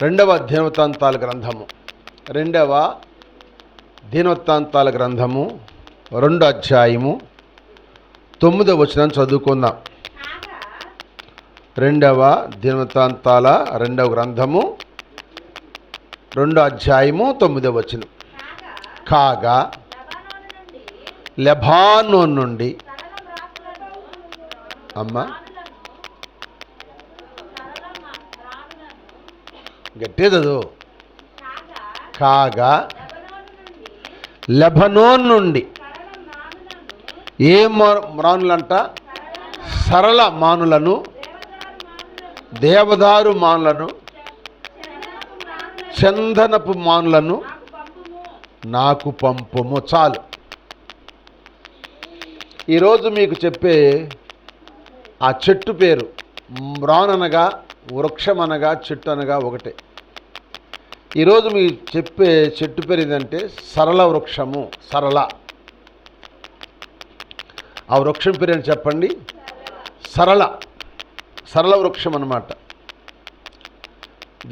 రెండవ దినవృత్తాంతాల గ్రంథము 2 అధ్యాయము 9వ వచనం చదువుకుందాం. 2వ దినవృత్తాంతాల 2వ గ్రంథము 2 అధ్యాయము 9వ వచనం. కాగా లెబానోను నుండి అమ్మ గట్టేదదు. కాగా లెబనోన్ నుండి ఏ మానులంట? సరళ మానులను, దేవదారు మానులను, చందనపు మానులను నాకు పంపుము. చాలు. ఈరోజు మీకు చెప్పే ఆ చెట్టు పేరు మ్రాననగా, వృక్షం అనగా, చెట్టు అనగా ఒకటే. ఈరోజు మీకు చెప్పే చెట్టు పేరు ఏంటంటే సరళ వృక్షము. ఆ వృక్షం పేరు అని చెప్పండి. సరళ వృక్షం అన్నమాట.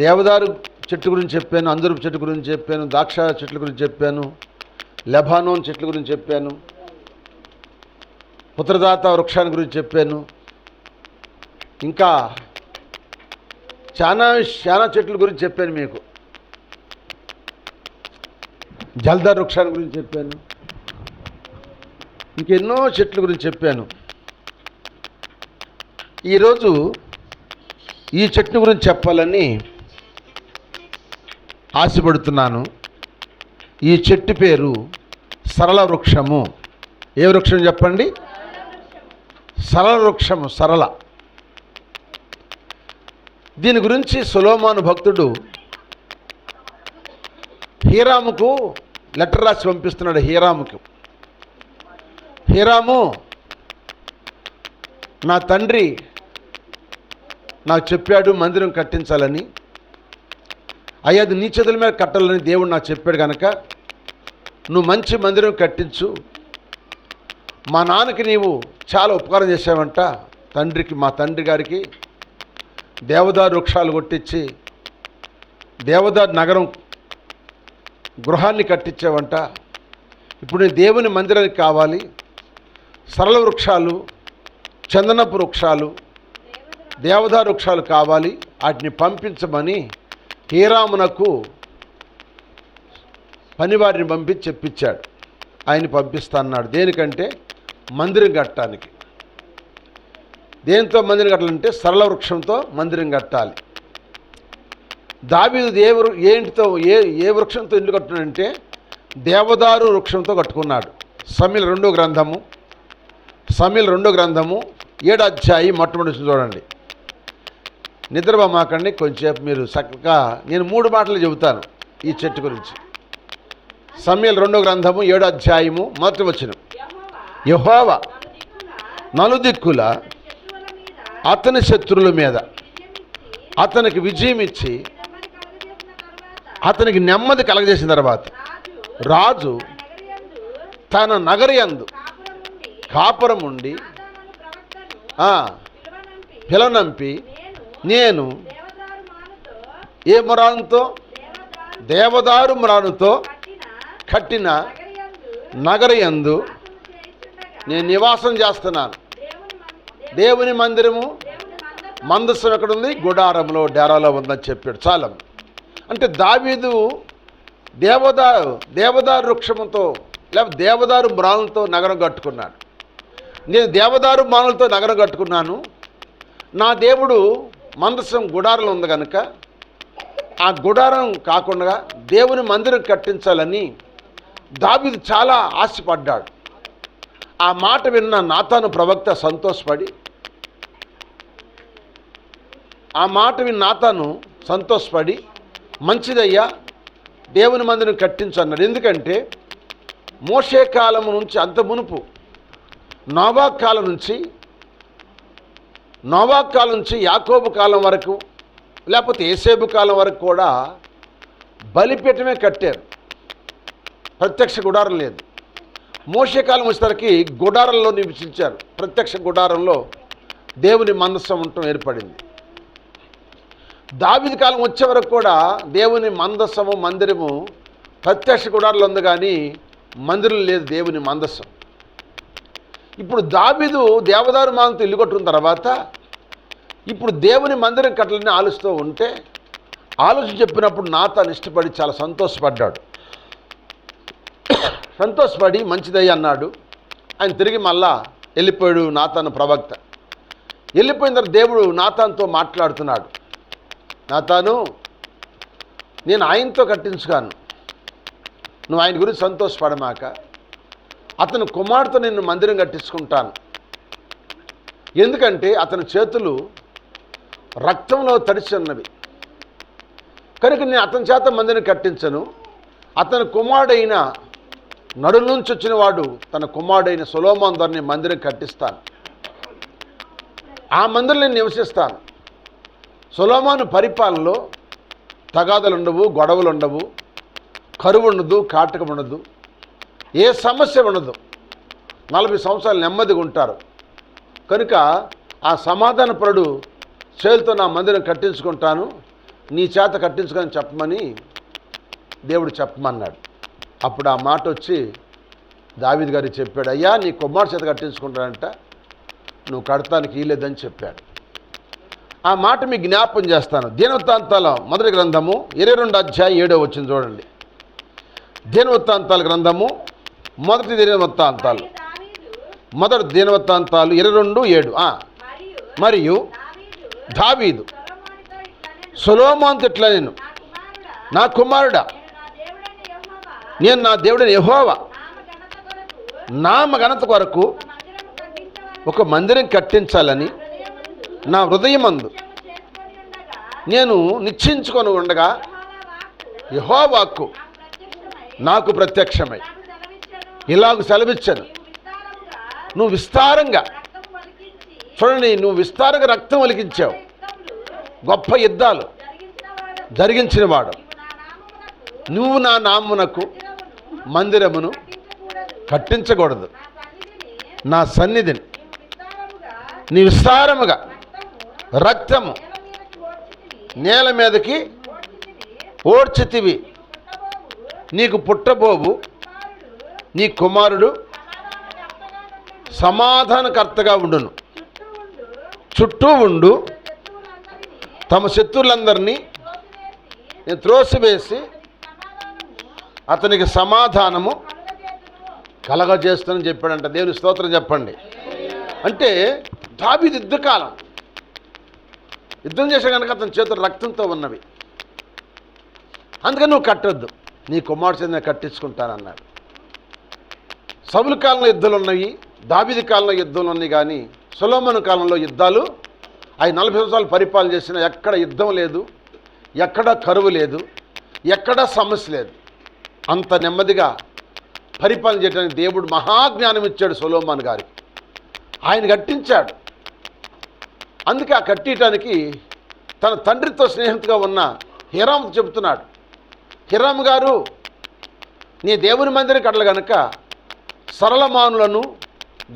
దేవదారు చెట్టు గురించి చెప్పాను, అంజూరపు చెట్టు గురించి చెప్పాను, ద్రాక్ష చెట్ల గురించి చెప్పాను, లెబానోన్ చెట్ల గురించి చెప్పాను, పుత్రదాత వృక్షాన్ని గురించి చెప్పాను. ఇంకా చాలా చెట్ల గురించి చెప్పాను మీకు. జల్దార్ వృక్షాన్ని గురించి చెప్పాను, ఇంకెన్నో చెట్ల గురించి చెప్పాను. ఈరోజు ఈ చెట్టు గురించి చెప్పాలని ఆశపడుతున్నాను. ఈ చెట్టు పేరు సరళ వృక్షము. ఏ వృక్షం చెప్పండి? సరళ వృక్షము. దీని గురించి సొలొమోను భక్తుడు హీరాముకు లెటర్ రాసి పంపిస్తున్నాడు. హీరాము, నా తండ్రి నాకు చెప్పాడు మందిరం కట్టించాలని. అయ్యా, అది నీ చేతుల మీద కట్టాలని దేవుడు నాకు చెప్పాడు కనుక నువ్వు మంచి మందిరం కట్టించు. మా నాన్నకి నీవు చాలా ఉపకారం చేసావంట. మా తండ్రి గారికి దేవదారు వృక్షాలు కొట్టించి దేవదారు నగరం గృహాన్ని కట్టించావంట. ఇప్పుడు నీ దేవుని మందిరానికి కావాలి సరళ వృక్షాలు, చందనపు వృక్షాలు, దేవదారు వృక్షాలు కావాలి. వాటిని పంపించమని హీరామునకు పనివారిని పంపించి చెప్పించాడు. ఆయన పంపిస్తా అన్నాడు. దేనికంటే మందిరం కట్టడానికి. దేనితో మందిరం కట్టాలంటే సరళ వృక్షంతో మందిరం కట్టాలి. దావీదు ఏంటితో ఏ వృక్షంతో ఇల్లు కట్టున్నాడంటే దేవదారు వృక్షంతో కట్టుకున్నాడు. సమూయేలు 2వ గ్రంథము 7వ అధ్యాయం మొట్టమొదటి చూడండి. నిద్రపోమాకండి, కొంచెంసేపు మీరు చక్కగా. నేను 3 మాటలు చెబుతాను ఈ చెట్టు గురించి. సమూయేలు 2వ గ్రంథము 7వ అధ్యాయము 1వ వచనం. యెహోవా నలుదిక్కుల అతని శత్రువుల మీద అతనికి విజయం ఇచ్చి అతనికి నెమ్మది కలగజేసిన తర్వాత రాజు తన నగరయందు కాపురం ఉండి పిలవనంపి నేను ఏ మ్రానుతో? దేవదారు మ్రానుతో కట్టిన నగరయందు నేను నివాసం చేస్తున్నాను. దేవుని మందిరము, మందస్సం ఎక్కడుంది? గుడారంలో, డేరాలో ఉందని చెప్పాడు. చాలా. అంటే దావీదు దేవదారు వృక్షముతో లేకపోతే దేవదారు మ్రానులతో నగరం కట్టుకున్నాడు. నేను దేవదారు మ్రానులతో నగరం కట్టుకున్నాను. నా దేవుడు మందస్సం గుడారంలో ఉంది కనుక ఆ గుడారం కాకుండా దేవుని మందిరం కట్టించాలని దావీదు చాలా ఆశపడ్డాడు. ఆ మాట విన్న నాతాను ప్రవక్త సంతోషపడి మంచిదయ్యా, దేవుని మందిరం కట్టించు అన్నాడు. ఎందుకంటే మోషే కాలం నుంచి అంత మునుపు నోవాహు కాలం నుంచి యాకోబు కాలం వరకు లేకపోతే యోసేపు కాలం వరకు కూడా బలిపీఠమే కట్టారు. ప్రత్యక్ష గుడారం లేదు. మోషే కాలం వచ్చేసరికి గుడారంలో నివసించారు. ప్రత్యక్ష గుడారంలో దేవుని మందసం ఉండటం ఏర్పడింది. దావీదు కాలం వచ్చే వరకు కూడా దేవుని మందసము మందిరము ప్రత్యక్ష గుడారంలో ఉంది, కానీ మందిరం లేదు దేవుని మందసం. ఇప్పుడు దావీదు దేవదారు మానంతో ఇల్లు కట్టుకున్న తర్వాత ఇప్పుడు దేవుని మందిరం కట్టాలని ఆలోచిస్తూ ఉంటే, ఆలోచన చెప్పినప్పుడు నాతాను ఇష్టపడి చాలా సంతోషపడ్డాడు. సంతోషపడి మంచిదయ్య అన్నాడు. ఆయన తిరిగి మళ్ళా వెళ్ళిపోయాడు. నాతాను ప్రవక్త వెళ్ళిపోయిన తర్వాత దేవుడు నాతానుతో మాట్లాడుతున్నాడు. నాతాను, నేను ఆయనతో కట్టించుకాను, నువ్వు ఆయన గురించి సంతోషపడమాక, అతని కుమారుతో నిన్ను మందిరం కట్టించుకుంటాను. ఎందుకంటే అతని చేతులు రక్తంలో తడిచి ఉన్నవి కనుక నేను అతని చేత మందిరం కట్టించను. అతని కుమారుడైన నడుల నుంచి వచ్చిన వాడు తన కుమారుడైన సొలొమోను ద్వారా మందిరం కట్టిస్తాను. ఆ మందిరం నేను నివసిస్తాను. సొలొమోను పరిపాలనలో తగాదలు ఉండవు, గొడవలు ఉండవు, కరువు ఉండదు, కాటకం ఉండదు, ఏ సమస్య ఉండదు. 40 సంవత్సరాలు నెమ్మదిగా ఉంటారు. కనుక ఆ సమాధానపరుడు చేతులతో నా మందిరం కట్టించుకుంటాను, నీ చేత కట్టించుకొని చెప్పమని దేవుడు చెప్పమన్నాడు. అప్పుడు ఆ మాట వచ్చి దావీదు గారికి చెప్పాడు, అయ్యా నీ కుమారుడు చేత కట్టించుకుంటాడంట, నువ్వు కడతానికి వీలేదని చెప్పాడు. ఆ మాట మీకు జ్ఞాపం చేస్తాను. దినవృత్తాంతాల మొదటి గ్రంథము 22 అధ్యాయం 7వ వచనం చూడండి. దినవృత్తాంతాల గ్రంథము మొదటి దినవృత్తాంతాలు 22:7. మరియు దావీదు సొలొమోనుతో ఇట్లా, నేను నా కుమారుడా, నేను నా దేవుడైన యెహోవా నామ ఘనత కొరకు ఒక మందిరం కట్టించాలని నా హృదయమందు నేను నిశ్చయించుకొని ఉండగా యెహోవా వాక్కు నాకు ప్రత్యక్షమై ఇలాగ సెలవిచ్చాను, నువ్వు విస్తారంగా చూడండి, నువ్వు విస్తారంగా రక్తం ఒలికించావు, గొప్ప యుద్ధాలు జరిగించినవాడు, నువ్వు నా నామమునకు మందిరమును కట్టించకూడదు, నా సన్నిధిని నీ విస్తారముగా రక్తము నేల మీదకి ఓడ్చితివి, నీకు పుట్టబోవు నీ కుమారుడు సమాధానకర్తగా ఉండును, చుట్టూ ఉండు తమ శత్రువులందరినీ నేను త్రోసివేసి అతనికి సమాధానము కలగజేస్తానని చెప్పాడంట. దేవుని స్తోత్రం చెప్పండి. అంటే దావీదు యుద్ధం చేసే కనుక అతని చేతులు రక్తంతో ఉన్నవి, అందుకని నువ్వు కట్టొద్దు, నీ కుమారుడు చేత నేను కట్టించుకుంటానన్నాడు. సౌలు కాలంలో యుద్ధాలు ఉన్నాయి, దావీదు కాలంలో యుద్ధాలు ఉన్నాయి, కానీ సొలొమోను కాలంలో యుద్ధాలు ఆయన 40 సంవత్సరాలు పరిపాలన చేసిన ఎక్కడ యుద్ధం లేదు, ఎక్కడ కరువు లేదు, ఎక్కడ సమస్య లేదు. అంత నెమ్మదిగా పరిపాలన చేయడానికి దేవుడు మహాజ్ఞానం ఇచ్చాడు సొలొమోను గారికి. ఆయన కట్టించాడు. అందుకే ఆ కట్టించడానికి తన తండ్రితో స్నేహితుగా ఉన్న హీరాము చెబుతున్నాడు, హీరాము గారు నీ దేవుని మందిరం కట్టలు కనుక సరళమానులను,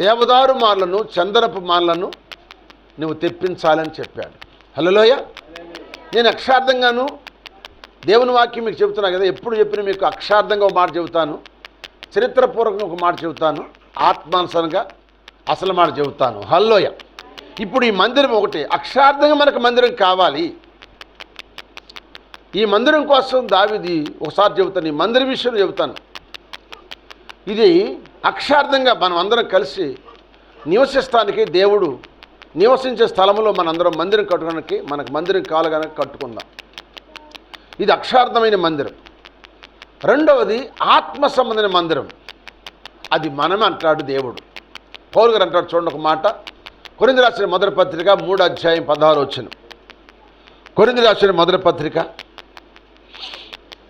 దేవదారు మానులను, చందనపు మానులను నువ్వు తెప్పించాలని చెప్పాడు. హల్లెలూయా. నేను అక్షార్థంగాను దేవుని వాక్యం మీకు చెబుతున్నా కదా, ఎప్పుడు చెప్పినా మీకు అక్షార్థంగా ఒక మాట చెబుతాను, చరిత్రపూర్వకంగా ఒక మాట చెబుతాను, ఆత్మానుసారంగా అసలు మాట చెబుతాను. హల్లెలూయా. ఇప్పుడు ఈ మందిరం ఒకటి అక్షార్థంగా మనకు మందిరం కావాలి. ఈ మందిరం కోసం దావీదు ఒకసారి చెబుతాను, ఈ మందిరం విషయం చెబుతాను. ఇది అక్షార్థంగా మనం అందరం కలిసి నివసిస్తానికి, దేవుడు నివసించే స్థలంలో మనందరం మందిరం కట్టుకోవడానికి, మనకు మందిరం కావాలి కనుక కట్టుకుందాం. ఇది అక్షార్థమైన మందిరం. రెండవది ఆత్మ సంబంధమైన మందిరం, అది మనమే అంటాడు దేవుడు. పౌలు గారు అంటాడు, చూడండి ఒక మాట, కొరింథీ రాసిన మొదటి పత్రిక 3 అధ్యాయం 16 వచనం. కొరింథీ రాసిన మొదటి పత్రిక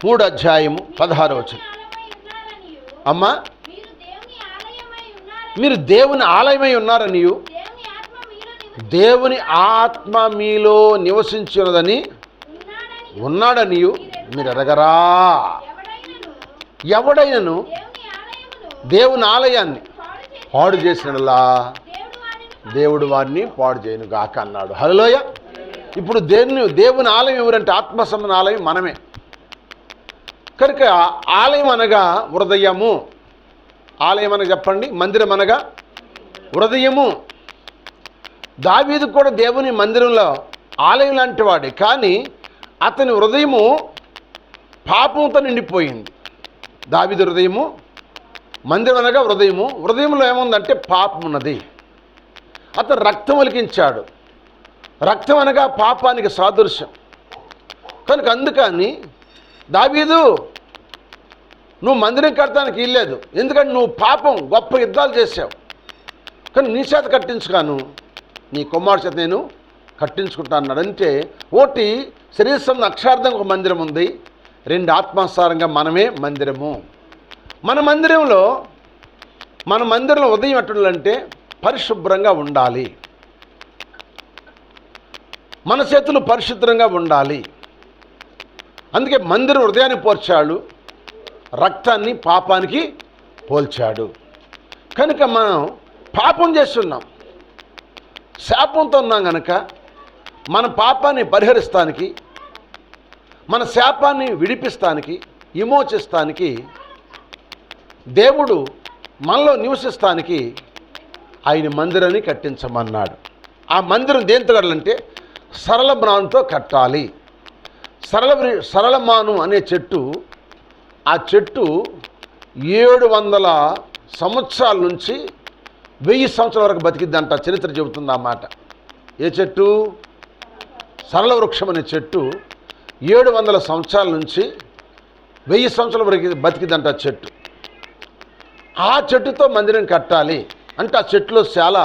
3 అధ్యాయము 16 వచనం. అమ్మా, మీరు దేవుని ఆలయమై ఉన్నారనియు దేవుని ఆత్మ మీలో నివసించున్నదని ఉన్నాడనియు మీరు ఎరగరా. ఎవడైనను దేవుని ఆలయాన్ని పాడు చేసినలా దేవుడు వారిని పాడు చేయను గాక అన్నాడు. హల్లెలూయా. ఇప్పుడు దేవుని ఆలయం ఎవరంటే ఆత్మ సంబంధ ఆలయం మనమే. కనుక ఆలయం అనగా హృదయము. ఆలయం అనగా చెప్పండి, మందిరం అనగా హృదయము. దావీదు కూడా దేవుని మందిరంలో ఆలయం లాంటి వాడే, కానీ అతని హృదయము పాపంతో నిండిపోయింది. దావీదు హృదయము, మందిరం అనగా హృదయము. హృదయంలో ఏముందంటే పాపం ఉన్నది. అతను రక్తం ఒలికించాడు. రక్తం అనగా పాపానికి సాదృశ్యం. కనుక అందుకని దావీదు, నువ్వు మందిరం కట్టడానికి వీల్లేదు, ఎందుకంటే నువ్వు పాపం గొప్ప యుద్ధాలు చేశావు, కానీ నీ చేత కట్టించుకాను, నీ కుమారుడు చేత నేను కట్టించుకుంటా అన్నాడు. అంటే ఒకటి శరీరం అక్షార్థంగా ఒక మందిరం ఉంది, రెండు ఆత్మానుసారంగా మనమే మందిరము. మన మందిరంలో ఉదయం ఎట్టుండాలంటే పరిశుభ్రంగా ఉండాలి, మన చేతులు పరిశుభ్రంగా ఉండాలి. అందుకే మందిరం హృదయాన్ని పోల్చాడు, రక్తాన్ని పాపానికి పోల్చాడు. కనుక మనం పాపం చేస్తున్నాం, శాపంతో ఉన్నాం. కనుక మన పాపాన్ని పరిహరిస్తానికి, మన శాపాన్ని విడిపిస్తానికి, విమోచిస్తానికి, దేవుడు మనలో నివసిస్తానికి ఆయన మందిరాన్ని కట్టించమన్నాడు. ఆ మందిరం దేంతో కట్టాలంటే సరళ మ్రానుతో కట్టాలి. సరళమాను అనే చెట్టు, ఆ చెట్టు 700 సంవత్సరాల నుంచి 1000 సంవత్సరాల వరకు బతికిద్దంట. చరిత్ర చెబుతుంది ఆ మాట. ఏ చెట్టు? సరళ వృక్షం అనే చెట్టు 700 సంవత్సరాల నుంచి 1000 సంవత్సరాల వరకు బతికిద్దంట చెట్టు. ఆ చెట్టుతో మందిరం కట్టాలి అంటే ఆ చెట్టులో చాలా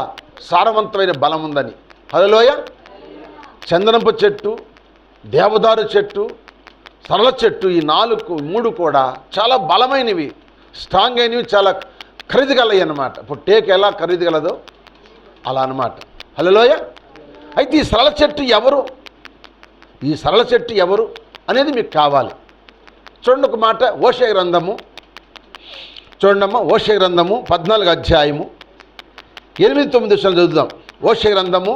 సారవంతమైన బలం ఉందని. హల్లెలూయా. చందనపు చెట్టు, దేవదారు చెట్టు, సరళ చెట్టు, ఈ 3 కూడా చాలా బలమైనవి, స్ట్రాంగ్ అయినవి, చాలా ఖరీదు గలవి అన్నమాట. ఇప్పుడు టేక్ ఎలా ఖరీదు గలదో అలా అన్నమాట. హల్లెలూయా. అయితే ఈ సరళ చెట్టు ఎవరు అనేది మీకు కావాలి. చూడండి ఒక మాట, హోషేయ గ్రంథము చూడండమ్మా. హోషేయ గ్రంథము 14వ అధ్యాయము 8-9 చదువుదాం. హోషేయ గ్రంథము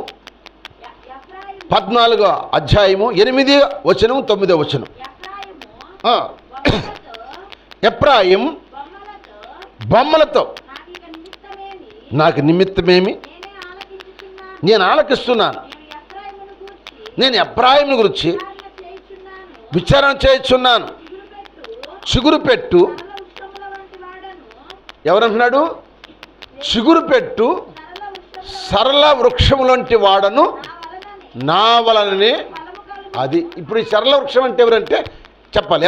14వ అధ్యాయము 8వ వచనం 9వ వచనం. ఎఫ్రాయిం బొమ్మలతో నాకు నిమిత్తమేమి, నేను ఆలకిస్తున్నాను. నేను ఎఫ్రాయిం గురించి విచారణ చేయుచున్నాను. చిగురు పెట్టు, ఎవరంటున్నాడు? చిగురు పెట్టు సరళ వృక్షము లాంటి వాడను నా వలననే. అది ఇప్పుడు ఈ సరళ వృక్షం అంటే ఎవరంటే చెప్పాలి.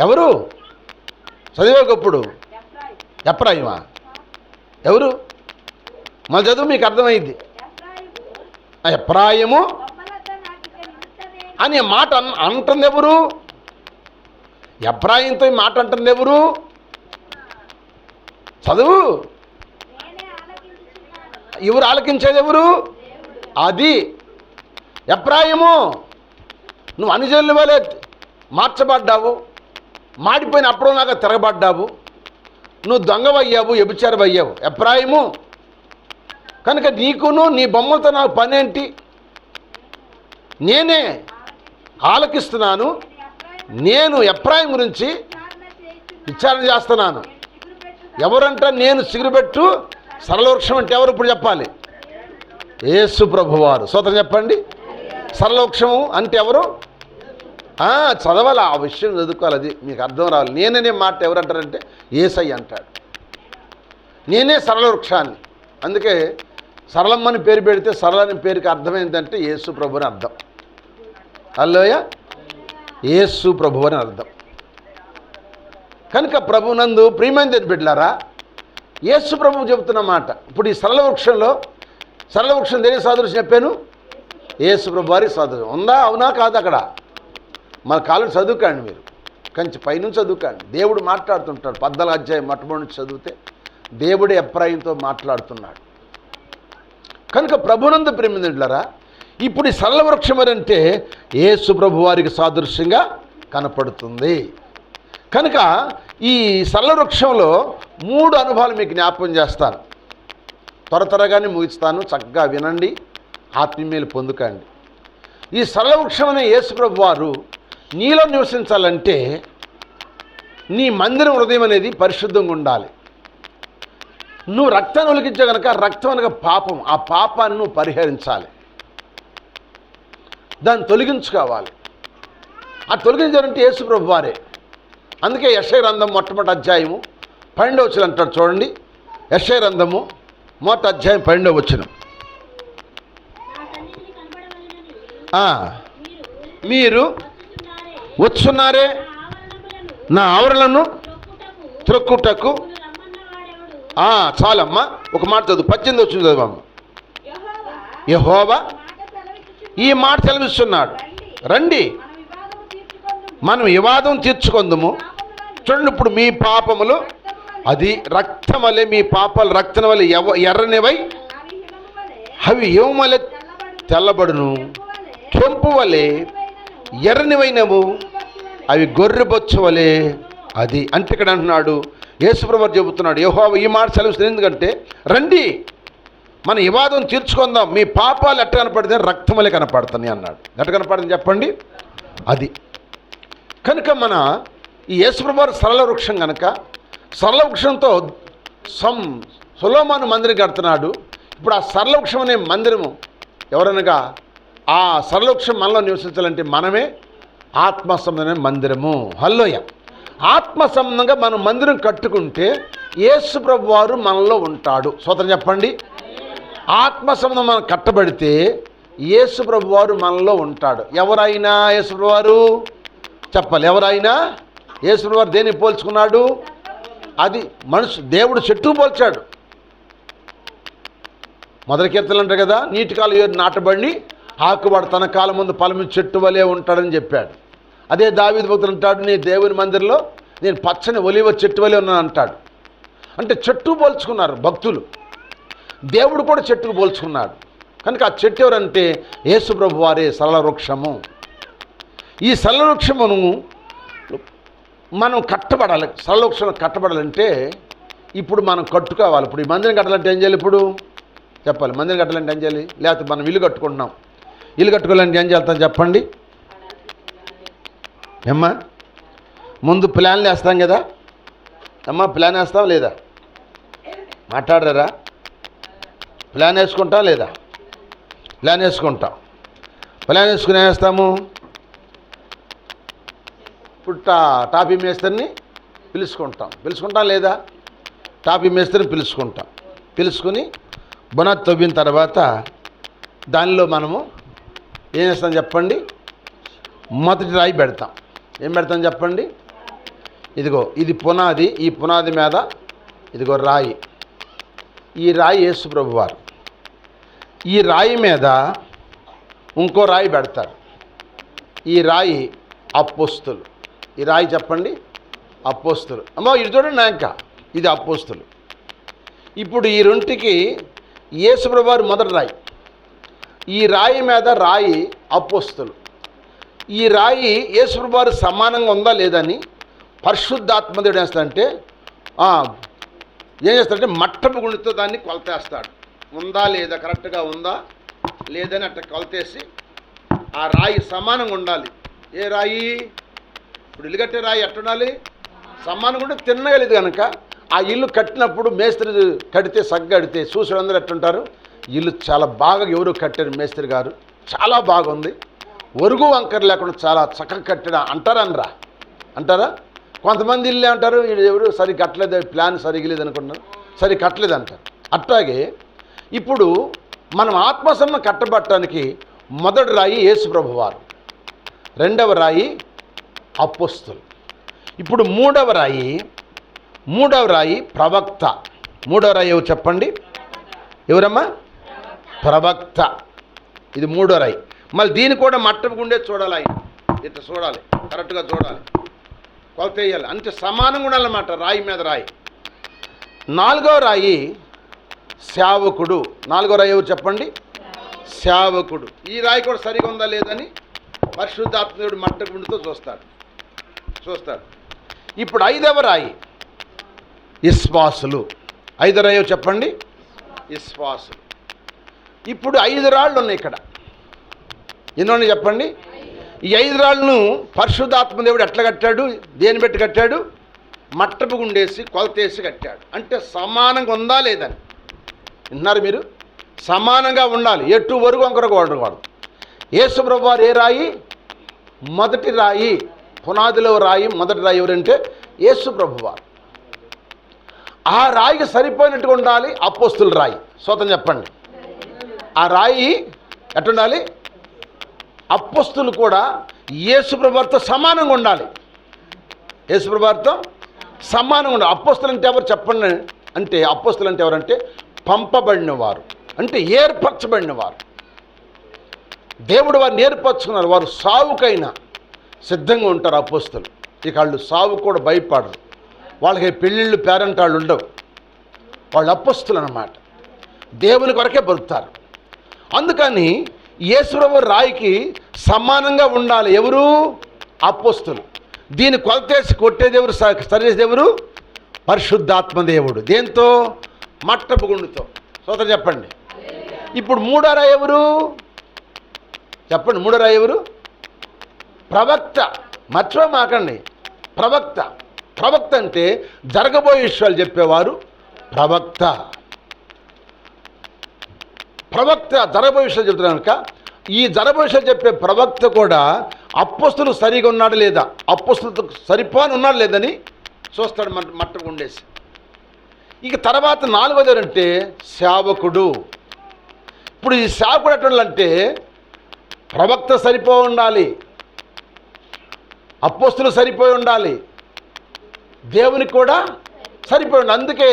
ఎవరు చదివేటప్పుడు? ఎఫ్రాయిమా? ఎవరు? మళ్ళీ చదువు, మీకు అర్థమైంది. ఎఫ్రాయిము అనే మాట అంటుంది ఎవరు? ఎఫ్రాయిముతో ఈ మాట అంటుంది ఎవరు? చదువు. ఎవరు ఆలకించేది? ఎవరు? అది ఎఫ్రాయిము, నువ్వు అనుజనుల వలె మార్చబడ్డావు, మాడిపోయిన అప్పుడులాగా తిరగబడ్డావు, నువ్వు దొంగవయ్యావు, వ్యభిచారమయ్యావు ఎఫ్రాయిము. కనుక నీకును నీ బొమ్మలతో నాకు పనేంటి? నేనే ఆలకిస్తున్నాను, నేను ఎఫ్రాయిం గురించి విచారణ చేస్తున్నాను. ఎవరంట? నేను చిగురుపెట్టు సరళ వృక్షం అంటే ఎవరు? ఇప్పుడు చెప్పాలి. యేసు ప్రభువారు. స్తోత్రం చెప్పండి. సరళ వృక్షము అంటే ఎవరు? చదవాలి, ఆ విషయం చదువుకోవాలి, అది మీకు అర్థం రావాలి. నేననే మాట ఎవరంటారంటే యేసయ్య అంటాడు. నేనే సరళ వృక్షాన్ని. అందుకే సరళమ్మని పేరు పెడితే సరళని పేరుకి అర్థం ఏంటంటే యేసు ప్రభు అని అర్థం. హల్లెలూయా. యేసు ప్రభు అని అర్థం. కనుక ప్రభునందు ప్రియమైన బిడ్డలారా, యేసు ప్రభు చెబుతున్న మాట. ఇప్పుడు ఈ సరళ వృక్షం దేని సాదృశ్యం చెప్పాను? యేసు ప్రభు వారి సాదృశ్యం ఉందా? అవునా కాదు? అక్కడ మన కాళ్ళు చదువుకోండి, మీరు కంచి పైనుంచి చదువుకోండి. దేవుడు మాట్లాడుతుంటాడు. 14వ అధ్యాయం మొట్టమొదటి నుంచి చదివితే దేవుడే ఎఫ్రాయిముతో మాట్లాడుతున్నాడు. కనుక ప్రభునందు ప్రియమైన బిడ్డలారా, ఇప్పుడు ఈ సరళ వృక్షం అంటే యేసు ప్రభు వారికి సాదృశ్యంగా కనపడుతుంది. కనుక ఈ సరళ వృక్షంలో 3 అనుభవాలు మీకు జ్ఞాపకం చేస్తాను. త్వరగానే ముగిస్తాను, చక్కగా వినండి, ఆత్మీయలు పొందుకండి. ఈ సరళ వృక్షం అనే యేసుప్రభు వారు నీలో నివసించాలంటే నీ మందిరం హృదయం అనేది పరిశుద్ధంగా ఉండాలి. నువ్వు రక్తాన్ని ఒలికించే కనుక రక్తం అనగా పాపం, ఆ పాపాన్ని నువ్వు పరిహరించాలి, దాన్ని తొలగించుకోవాలి. ఆ తొలగించాలంటే యేసుప్రభు వారే. అందుకే యెషయా గ్రంథం మొట్టమొదటి అధ్యాయము 12వ వచనం అంటాడు చూడండి. యెషయా గ్రంథము మొదటి అధ్యాయం 12వ వచనం. మీరు వచ్చున్నారే నా ఆవరణను త్రొక్కుటకు. చాలమ్మా, ఒక మాట చదువు, 18 వచ్చింది చదువమ్మ. యెహోవా ఈ మాట సెలవిస్తున్నాడు, రండి మనం వివాదం తీర్చుకొందుము. చూడండి, ఇప్పుడు మీ పాపములు అది రక్తం వలె, మీ పాపాలు రక్తం వలె ఎర్రనివై అవి హిమవలె తెల్లబడును, కెంపు వలె ఎర్రనివైనవు అవి గొర్రెబొచ్చు వలె. అది అంటే ఇక్కడ అంటున్నాడు యేసుప్రభు చెబుతున్నాడు, యెహోవా ఈ మాట సెలవిస్తుంది. ఎందుకంటే రండి మన వివాదం తీర్చుకుందాం, మీ పాపాలు ఎట్ట కనపడితే రక్తం వలె కనపడుతున్నాయి అన్నాడు. ఎట్ట కనపడుతుంది చెప్పండి? అది కనుక మన ఈ యేసుప్రభు వారు సరళ వృక్షం కనుక సరళ వృక్షంతో సొలొమోను మందిరం కడుతున్నాడు. ఇప్పుడు ఆ సరళ వృక్షం అనే మందిరము ఎవరనగా ఆ సరళ వృక్షం మనలో నివసించాలంటే మనమే ఆత్మ సంబంధమైన మందిరము. హల్లెలూయా. ఆత్మ సంబంధంగా మనం మందిరం కట్టుకుంటే యేసుప్రభు వారు మనలో ఉంటాడు. స్తోత్రం చెప్పండి. ఆత్మ సంబంధం మనం కట్టబడితే యేసుప్రభు వారు మనలో ఉంటాడు. ఎవరైనా యేసుప్రభు వారు చెప్పాలి. ఎవరైనా యేసుప్రభు వారు దేన్ని పోల్చుకున్నాడు? అది దేవుడు చెట్టు పోల్చాడు. మొదటి కీర్తనలు అంటారు కదా, నీటి కాలు ఏరు నాటబడి ఆకువాడు తన కాలం ముందు ఫలము చెట్టు వలె ఉంటాడని చెప్పాడు. అదే దావీదు భక్తుడు అంటాడు, నీ దేవుని మందిరంలో నేను పచ్చని ఒలివ చెట్టు వలె ఉన్నాను అంటాడు. అంటే చెట్టు పోల్చుకున్నారు భక్తులు, దేవుడు కూడా చెట్టుకు పోల్చుకున్నాడు. కనుక ఆ చెట్టు ఎవరంటే యేసుప్రభు వారే సరళ వృక్షము. ఈ సరళ వృక్షమును మనం కట్టబడాలి. సరళ వృక్షం కట్టబడాలంటే ఇప్పుడు మనం కట్టుకోవాలి. ఇప్పుడు ఈ మందిరం కట్టాలంటే ఏం చేయాలి? ఇప్పుడు చెప్పాలి. మందిరం కట్టాలంటే ఏం చేయాలి? లేకపోతే మనం ఇల్లు కట్టుకుంటున్నాం, ఇల్లు కట్టుకోవాలంటే ఏం చేస్తాం చెప్పండి? ఏమ్మా, ముందు ప్లాన్లు వేస్తాం కదా అమ్మా, ప్లాన్ వేస్తాం లేదా? మాట్లాడరా? ప్లాన్ వేసుకుంటాం లేదా? ప్లాన్ వేసుకుంటాం. ప్లాన్ వేసుకుని ఏం వేస్తాము? ఇప్పుడు టాపీ మేస్త్రిని పిలుచుకుంటాం లేదా? టాపీ మేస్త్రిని పిలుచుకుని బునాది తవ్విన తర్వాత దానిలో మనము ఏం చేస్తాం చెప్పండి? మొదటి రాయి పెడతాం. ఏం పెడతాం చెప్పండి? ఇదిగో ఇది పునాది, ఈ పునాది మీద ఇదిగో రాయి. ఈ రాయి యేసుప్రభు వారు. ఈ రాయి మీద ఇంకో రాయి పెడతారు. ఈ రాయి అపోస్తులు. ఈ రాయి చెప్పండి అపోస్తులు. అమ్మా ఇది చూడండి నాక, ఇది అపోస్తులు. ఇప్పుడు ఈ రెంటికి యేసుప్రభు వారు మొదటి రాయి. ఈ రాయి మీద రాయి అపోస్తులు. ఈ రాయి యేసుప్రభు వారు సమానంగా ఉందా లేదని పరిశుద్ధాత్మదేవుడు వేస్తాడంటే ఏం చేస్తాడంటే మట్టపు గుండెతో దాన్ని కొలతేస్తాడు. ఉందా లేదా, కరెక్ట్గా ఉందా లేదని అట్లా కొలతేసి ఆ రాయి సమానంగా ఉండాలి. ఏ రాయి? ఇప్పుడు ఇల్లు కట్టే రాయి ఎట్టుండాలి? సమానంగా ఉంటే తిన్నగలేదు కనుక ఆ ఇల్లు కట్టినప్పుడు మేస్త్రి కడితే సగ్గడితే చూసి అందరూ ఎట్టుంటారు, ఇల్లు చాలా బాగా ఎవరు కట్టారు మేస్త్రి గారు, చాలా బాగుంది, ఒరుగు వంకర లేకుండా చాలా చక్కగా కట్టాడు అంటారా? కొంతమంది ఇల్లు అంటారు ఎవరు సరి కట్టలేదు, ప్లాన్ సరిగలేదు అనుకుంటున్నారు, సరి కట్టలేదు అంటారు. అట్లాగే ఇప్పుడు మనం ఆత్మసంబంధం కట్టబట్టడానికి మొదటి రాయి యేసుప్రభు వారు, రెండవ రాయి అపోస్తులు. ఇప్పుడు మూడవ రాయి ప్రవక్త. మూడవ రాయి ఎవరు చెప్పండి? ఎవరమ్మా? ప్రవక్త. ఇది మూడో రాయి. మళ్ళీ దీన్ని కూడా మట్టపు గుండే చూడాలి. ఆయన ఇట్లా చూడాలి, కరెక్ట్గా చూడాలి, కొలత వేయాలి, అంటే సమానంగా ఉండాలన్నమాట రాయి మీద రాయి. నాలుగో రాయి సేవకుడు. నాలుగో రాయి ఎవరు చెప్పండి? సేవకుడు. ఈ రాయి కూడా సరిగా ఉందా లేదని పరిశుద్ధాత్మదేవుడు మట్టపు గుండెతో చూస్తాడు. ఇప్పుడు ఐదవ రాయి విశ్వాసులు. ఐదో రాయి చెప్పండి? విశ్వాసులు. ఇప్పుడు 5 రాళ్ళు ఉన్నాయి ఇక్కడ. ఎన్నోని చెప్పండి? ఈ 5 రాళ్ళను పరిశుద్ధాత్మ దేవుడు ఎట్లా కట్టాడు? దేని పెట్టి కట్టాడు? మట్టపు గుండేసి కొలతేసి కట్టాడు. అంటే సమానంగా ఉందా లేదని విన్నారు మీరు? సమానంగా ఉండాలి. ఎటు వరకు వంకరకు వాడకూడదు. యేసు ప్రభువు వారు ఏ రాయి? మొదటి రాయి, పునాదిలో రాయి, మొదటి రాయి ఎవరంటే యేసు ప్రభువు వారు. ఆ రాయికి సరిపోయినట్టుగా ఉండాలి అపోస్తుల రాయి. స్తోత్రం చెప్పండి. ఆ రాయి ఎట్టుండాలి? అపోస్తులు కూడా యేసు ప్రభువు వారితో సమానంగా ఉండాలి. యేసు ప్రభువు వారితో సమానంగా ఉండాలి. అపోస్తులు అంటే ఎవరు చెప్పండి? అంటే అపోస్తులు అంటే ఎవరంటే పంపబడిన వారు, అంటే ఏర్పరచబడిన వారు. దేవుడు వారిని ఏర్పరచుకున్నారు. వారు సావుకైనా సిద్ధంగా ఉంటారు అపోస్తులు. ఇక వాళ్ళు సావు కూడా భయపడరు. వాళ్ళకి పెళ్ళిళ్ళు పేరంటాళ్ళు ఉండవు. వాళ్ళు అపోస్తులు అన్నమాట. దేవుని కొరకే బతుకుతారు. అందుకని యేసుప్రభు రాయికి సమానంగా ఉండాలి. ఎవరు? అపోస్తులు. దీన్ని కొలతేసి కొట్టేది ఎవరు? సరిచేసేది ఎవరు? పరిశుద్ధాత్మ దేవుడు. దేంతో? మట్టపు గుండుతో. స్తోత్రం చెప్పండి. ఇప్పుడు మూడో రాయి ఎవరు చెప్పండి? మూడో రాయి ఎవరు? ప్రవక్త. మర్చిపోమాకండి, ప్రవక్త. ప్రవక్త అంటే జరగబోయే విషయాలు చెప్పేవారు ప్రవక్త. ప్రవక్త జరగబోయే విషయాలు చెప్తున్నారు కనుక ఈ జరగబోయే విషయాలు చెప్పే ప్రవక్త కూడా అపోస్తులు సరిగా ఉన్నాడు లేదా, అపోస్తులతో సరిపోని ఉన్నాడు లేదని చూస్తాడు మట్టపు గుండేసి. ఇక తర్వాత 4వది ఎవరంటే సేవకుడు. ఇప్పుడు ఈ సేవకుడు ఎట్లంటే ప్రవక్త సరిపోయి ఉండాలి, అపోస్తులు సరిపోయి ఉండాలి, దేవునికి కూడా సరిపోయి ఉండాలి. అందుకే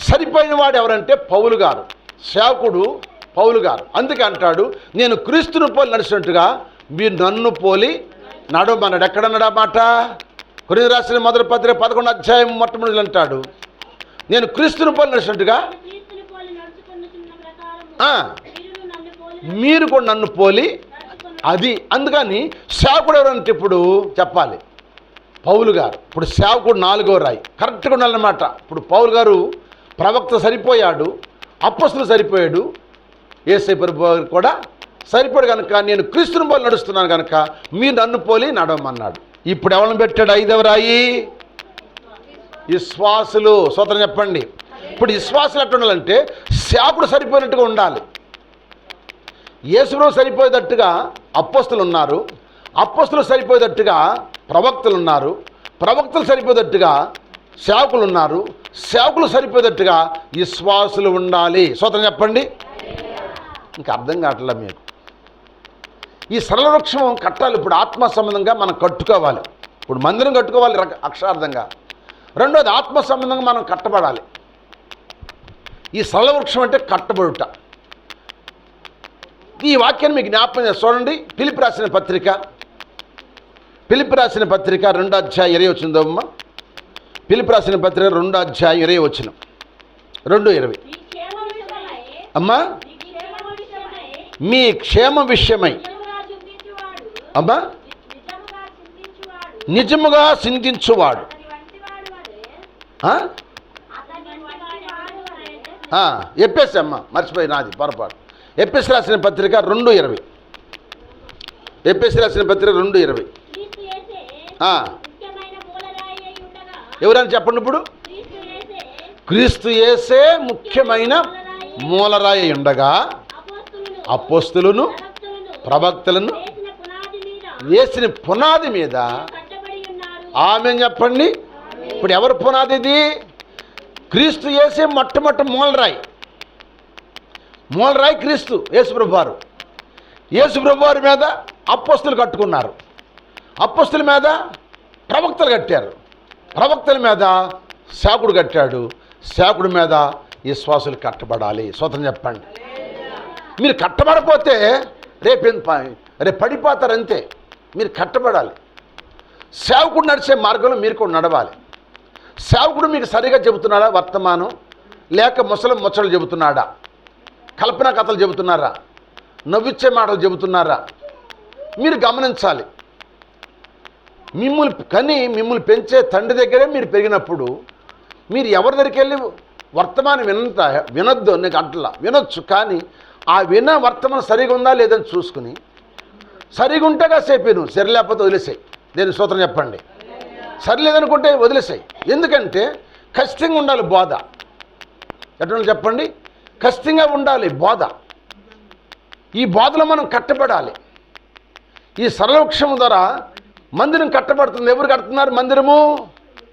సరిపోయిన వాడు ఎవరంటే పౌలు గారు, సేవకుడు పౌలు గారు. అందుకే అంటాడు, నేను క్రీస్తును పోలి నడిచినట్టుగా మీరు నన్ను పోలి నడవమన్నాడు. ఎక్కడన్నాడు ఆ మాట? కొరింథీయులకు రాసిన మొదటి పత్రిక 11వ అధ్యాయం మొట్టమొదటి అంటాడు, నేను క్రీస్తును పోలి నడిచినట్టుగా మీరు కూడా నన్ను పోలి. అది అందుకని సేవకుడు ఎవరంటే ఇప్పుడు చెప్పాలి పౌలు గారు. ఇప్పుడు సేవకుడు 4వ రాయి కరెక్ట్గా ఉండాలన్నమాట. ఇప్పుడు పౌలు గారు ప్రవక్త సరిపోయాడు, అపోస్తులు సరిపోయాడు, యేసయ్య ప్రభువు కూడా సరిపోయాడు కనుక నేను క్రీస్తుని పోలి నడుస్తున్నాను కనుక మీరు నన్ను పోలి నడవమన్నాడు. ఇప్పుడు ఎవరిని పెట్టాడు? 5వ రాయి విశ్వాసులు. స్తోత్రం చెప్పండి. ఇప్పుడు విశ్వాసులు ఎట్లా ఉండాలంటే సేవకుడు సరిపోయినట్టుగా ఉండాలి. యేసుప్రభువు సరిపోయేటట్టుగా అపోస్తులు ఉన్నారు, అపోస్తులు సరిపోయేటట్టుగా ప్రవక్తలు ఉన్నారు, ప్రవక్తలు సరిపోయేటట్టుగా సేవకులు ఉన్నారు, సేవకులు సరిపోయేటట్టుగా విశ్వాసులు ఉండాలి. స్తోత్రం చెప్పండి. ఇంకా అర్థం కావట్లే మీకు. ఈ సరళ వృక్షం కట్టాలి. ఇప్పుడు ఆత్మ సంబంధంగా మనం కట్టుకోవాలి. ఇప్పుడు మందిరం కట్టుకోవాలి అక్షరార్థంగా. రెండోది ఆత్మ సంబంధంగా మనం కట్టబడాలి. ఈ సరళ వృక్షం అంటే కట్టబడుట. ఈ వాక్యాన్ని మీకు జ్ఞాపకం చేసి చూడండి. ఫిలిప్పీ రాసిన పత్రిక 2వ అధ్యాయం 20 వచ్చిందమ్మా. ఫిలిప్పీ రాసిన పత్రిక 2వ అధ్యాయం 20 వచ్చిన 2:20. అమ్మా మీ క్షేమ విషయమై అమ్మా నిజముగా చింతించువాడు. ఎప్పేసి అమ్మ మర్చిపోయి నాది పొరపాటు. ఎపిఎస్ రాసిన పత్రిక 2:20. ఎపిఎస్ రాసిన పత్రిక 2:20. ఎవరని చెప్పండి ఇప్పుడు? క్రీస్తు యేసే ముఖ్యమైన మూలరాయి ఉండగా అపోస్తులను ప్రవక్తలను వేసిన పునాది మీద ఆమె చెప్పండి. ఇప్పుడు ఎవరు పునాది? ఇది క్రీస్తు యేసే మొట్టమొదటి మూలరాయి. మూలరాయి క్రీస్తు యేసుప్రభు వారు. యేసుప్రభు వారి మీద అపోస్తులు కట్టుకున్నారు, అపోస్తుల మీద ప్రవక్తలు కట్టారు, ప్రవక్తల మీద సేవకుడు కట్టాడు, సేవకుడి మీద విశ్వాసులు కట్టబడాలి. స్తోత్రం చెప్పండి. మీరు కట్టబడపోతే రేపు పడిపోతారు అంతే. మీరు కట్టబడాలి. సేవకుడు నడిచే మార్గంలో మీరు కూడా నడవాలి. సేవకుడు మీకు సరిగా చెబుతున్నాడా వర్తమానం, లేక ముచ్చట్లు చెబుతున్నాడా, కల్పనా కథలు చెబుతున్నారా, నవ్విచ్చే మాటలు చెబుతున్నారా? మీరు గమనించాలి. మిమ్మల్ని పెంచే తండ్రి దగ్గరే మీరు పెరిగినప్పుడు మీరు ఎవరి దగ్గరికి వెళ్ళి వర్తమానం వినొద్దు. నీకు అట్లా వినొచ్చు, కానీ ఆ వర్తమానం సరిగా ఉందా లేదని చూసుకుని సరిగా ఉంటే కాసేపు నువ్వు, సరి లేకపోతే వదిలేసాయి. దేని స్తోత్రం చెప్పండి. సరిలేదనుకుంటే వదిలేసాయి. ఎందుకంటే ఖచ్చితంగా ఉండాలి బోధ. ఎట్లా చెప్పండి, ఖచ్చితంగా ఉండాలి బోధ. ఈ బోధలో మనం కట్టబడాలి. ఈ సరళవృక్షం ద్వారా మందిరం కట్టబడుతుంది. ఎవరు కడుతున్నారు మందిరము?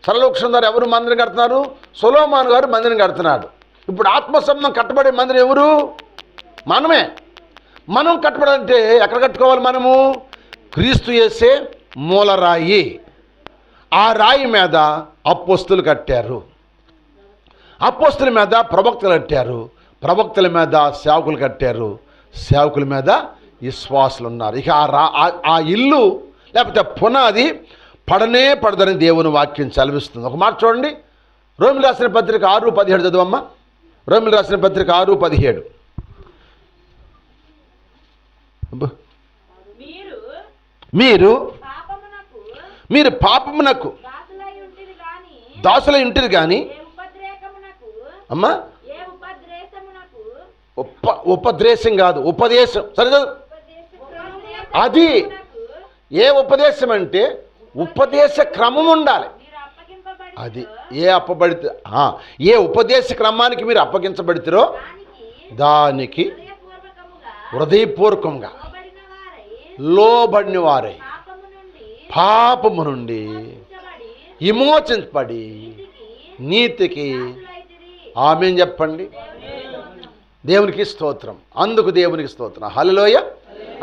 సరళవృక్షం ద్వారా ఎవరు మందిరం కడుతున్నారు? సొలొమోను గారు మందిరం కడుతున్నాడు. ఇప్పుడు ఆత్మసంబంధం కట్టబడే మందిరం ఎవరు? మనమే. మనం కట్టబడాలంటే ఎక్కడ కట్టుకోవాలి? మనము క్రీస్తు యేసే మూలరాయి. ఆ రాయి మీద అపోస్తలులు కట్టారు, అపోస్తలుల మీద ప్రవక్తలు కట్టారు, ప్రవక్తల మీద సేవకులు కట్టారు, సేవకుల మీద విశ్వాసులు ఉన్నారు. ఇక ఆ ఇల్లు లేకపోతే పునాది పడనే పడదని దేవుని వాక్యం చదివిస్తుంది. ఒక మాట చూడండి, రోమిలు రాసిన పత్రిక 6:17 చదువమ్మా. రోమిలు రాసిన పత్రిక 6:17. మీరు పాపమునకు దాసులై ఉంటిరి కానీ అమ్మా, ఉపద్రేశం కాదు, ఉపదేశం. సరే, అది ఏ ఉపదేశం అంటే ఉపదేశ క్రమం ఉండాలి. అది ఏ ఉపదేశ క్రమానికి మీరు అప్పగించబడితారో దానికి హృదయపూర్వకంగా లోబడిన వారై పాపము నుండి విమోచించబడి నీతికి ఆమేన్ చెప్పండి. దేవునికి స్తోత్రం. అందుకు దేవునికి స్తోత్రం. హల్లెలూయా.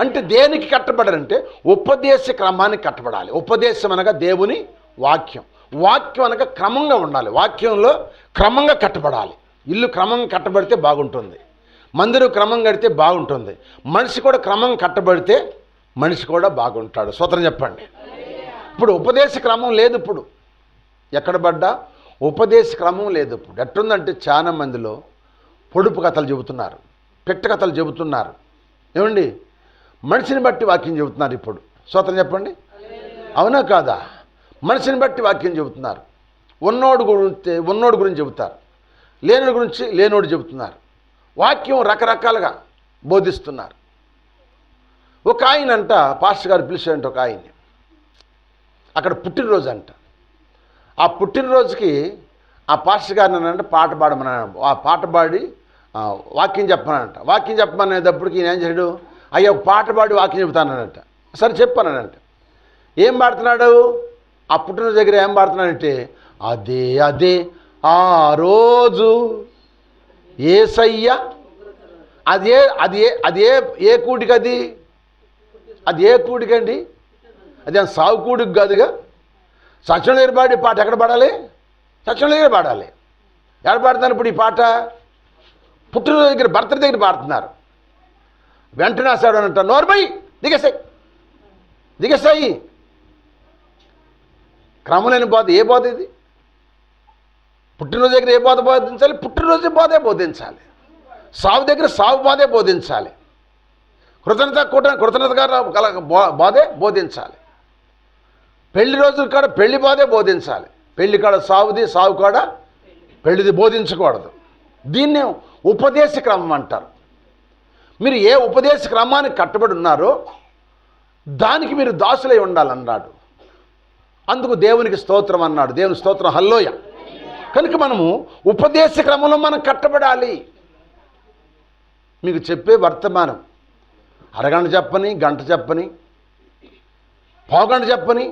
అంటే దేనికి కట్టబడాలంటే ఉపదేశ క్రమానికి కట్టబడాలి. ఉపదేశం అనగా దేవుని వాక్యం, వాక్యం అనగా క్రమంగా ఉండాలి. వాక్యంలో క్రమంగా కట్టబడాలి. ఇల్లు క్రమంగా కట్టబడితే బాగుంటుంది, మందిరం క్రమంగా కడితే బాగుంటుంది, మనిషి కూడా క్రమంగా కట్టబడితే మనిషి కూడా బాగుంటాడు. స్తోత్రం చెప్పండి. ఇప్పుడు ఉపదేశ క్రమం లేదు. ఇప్పుడు ఎక్కడ పడ్డా ఉపదేశ క్రమం లేదు. ఇప్పుడు ఎట్టుందంటే చాలా మందిలో పొడుపు కథలు చెబుతున్నారు, పెట్ట కథలు చెబుతున్నారు. ఏమండి, మనిషిని బట్టి వాక్యం చెబుతున్నారు. ఇప్పుడు స్తోత్రం చెప్పండి. అవునా కాదా? మనిషిని బట్టి వాక్యం చెబుతున్నారు. ఉన్నోడు గురించి చెబుతారు, లేనోడి గురించి లేనోడు చెబుతున్నారు. వాక్యం రకరకాలుగా బోధిస్తున్నారు. ఒక ఆయన అంట, పాస్టర్ గారు పిలిచారంట ఒక ఆయన్ని. అక్కడ పుట్టినరోజు అంట. ఆ పుట్టినరోజుకి ఆ పాస్టర్ గారిని అంటే పాట పాడమన్నాడు. ఆ పాట పాడి వాక్యం చెప్పమనంట. వాక్యం చెప్పమనేటప్పటికి ఈయన ఏం చేయడు, అయ్యా ఒక పాట పాడి వాక్యం చెబుతానంట. సరే చెప్పానంట. ఏం పాడుతున్నాడు? ఆ పుట్టినరోజు దగ్గర ఏం పాడుతున్నాడంటే, అదే అదే ఆ రోజు యేసయ్య. అదే అది అదే ఏ కూడికి? అది ఏ కూడికండి? అది సాగు కూడికి కాదుగా. సత్యం దగ్గర పాడే పాట ఎక్కడ పాడాలి? సత్యం దగ్గర పాడాలి. ఎక్కడ పాడుతున్నారు ఇప్పుడు ఈ పాట? పుట్టినరోజు దగ్గర, బర్త్డే దగ్గర పాడుతున్నారు. వెంటనే ఆశాడు అంట, నోర్మై దిగేసాయి. క్రమం లేని బోధ. ఏ బోధ ఇది? పుట్టినరోజు దగ్గర ఏ బోధ బోధించాలి? పుట్టినరోజు బోధే బోధించాలి. సావు దగ్గర సావు బోధే బోధించాలి. కృతజ్ఞత గల బోధే బోధించాలి. పెళ్లి రోజు కాడ పెళ్లి బోధే బోధించాలి. పెళ్లి కాడ సావుది, సావు కాడ పెళ్లిది బోధించకూడదు. దీన్నే ఉపదేశ క్రమం అంటారు. మీరు ఏ ఉపదేశ క్రమానికి కట్టుబడి ఉన్నారో దానికి మీరు దాసులై ఉండాలన్నాడు. అందుకు దేవునికి స్తోత్రం అన్నాడు. దేవుని స్తోత్రం. హల్లెలూయా. కనుక మనము ఉపదేశ క్రమంలో మనం కట్టబడాలి. మీకు చెప్పే వర్తమానం అరగంట చెప్పని, గంట చెప్పని, పావుగంట చెప్పని,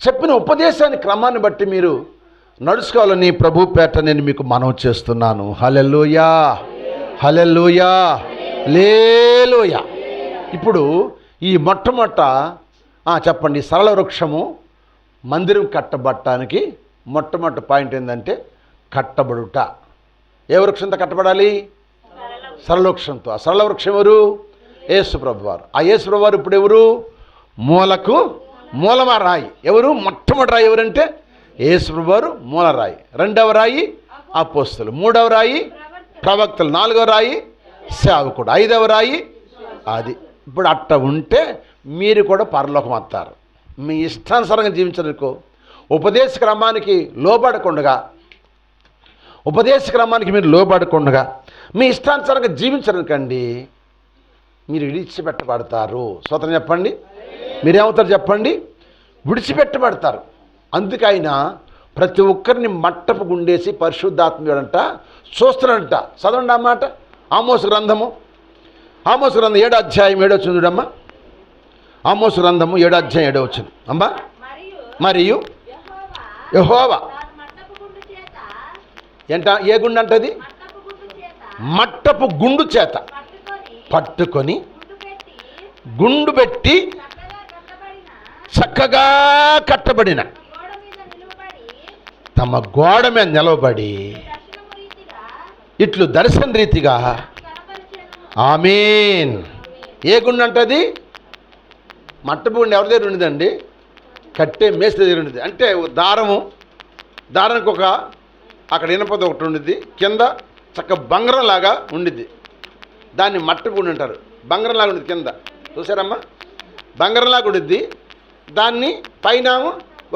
చెప్పిన ఉపదేశాన్ని క్రమాన్ని బట్టి మీరు నడుచుకోవాలని ప్రభు పేట నేను మీకు మనవి చేస్తున్నాను. హల్లెలూయా, హల్లెలూయా, హల్లెలూయా. ఇప్పుడు ఈ మొట్టమొదట చెప్పండి, సరళ వృక్షము మందిరం కట్టబడటానికి మొట్టమొదటి పాయింట్ ఏంటంటే కట్టబడుట. ఏ వృక్షంతో కట్టబడాలి? సరళ వృక్షంతో. ఆ సరళ వృక్షం ఎవరు? యేసు ప్రభువారు. ఆ యేసు ప్రభువారు ఇప్పుడు ఎవరు? మూలమ రాయి. ఎవరు? మొట్టమొదటి రాయి ఎవరంటే యేసు ప్రభువారు మూల రాయి. రెండవ రాయి అపోస్తలులు. మూడవ రాయి ప్రవక్తలు. నాలుగవ రాయి సేవకుడు. ఐదవ రాయి అది. ఇప్పుడు అట్ట ఉంటే మీరు కూడా పరలోకం వస్తారు. మీ ఇష్టానుసారంగా జీవించడానికి ఉపదేశ క్రమానికి మీరు లోబడకుండా మీ ఇష్టానుసారంగా జీవించడానికండి మీరు విడిచిపెట్టబడతారు. స్తోత్రం చెప్పండి. మీరేమవుతారు చెప్పండి? విడిచిపెట్టబడతారు. అందుకే ఆయన ప్రతి ఒక్కరిని మట్టపు గుండేసి పరిశుద్ధాత్మీయుడంట చూస్తున్నాడంట. చదవండి ఆ మాట. ఆమోసు గ్రంథం 7వ అధ్యాయం 7వ వచనం చూడమ్మా. ఆమోసు గ్రంథము 7వ అధ్యాయం 7వ వచనం అమ్మా. మరియు యెహోవా ఏ గుండు అంటది? మట్టపు గుండు చేత పట్టుకొని గుండు పెట్టి చక్కగా కట్టబడిన తమ గోడ మీద నిలవబడి ఇట్లు దర్శన రీతిగా ఆమేన్. ఏ గుండు అంటది? మట్టపు గుండు ఎవరి దగ్గర ఉండదండి? కట్టే మేస్త్రి దగ్గర ఉండేది. అంటే దారానికి అక్కడ ఇనపది ఒకటి ఉండిద్ది, కింద చక్క బంగారంలాగా ఉండిద్ది. దాన్ని మట్టపు గుండు అంటారు. బంగారంలాగా ఉండిద్ది కింద, చూసారమ్మా? బంగారంలాగా ఉండిద్ది. దాన్ని పైన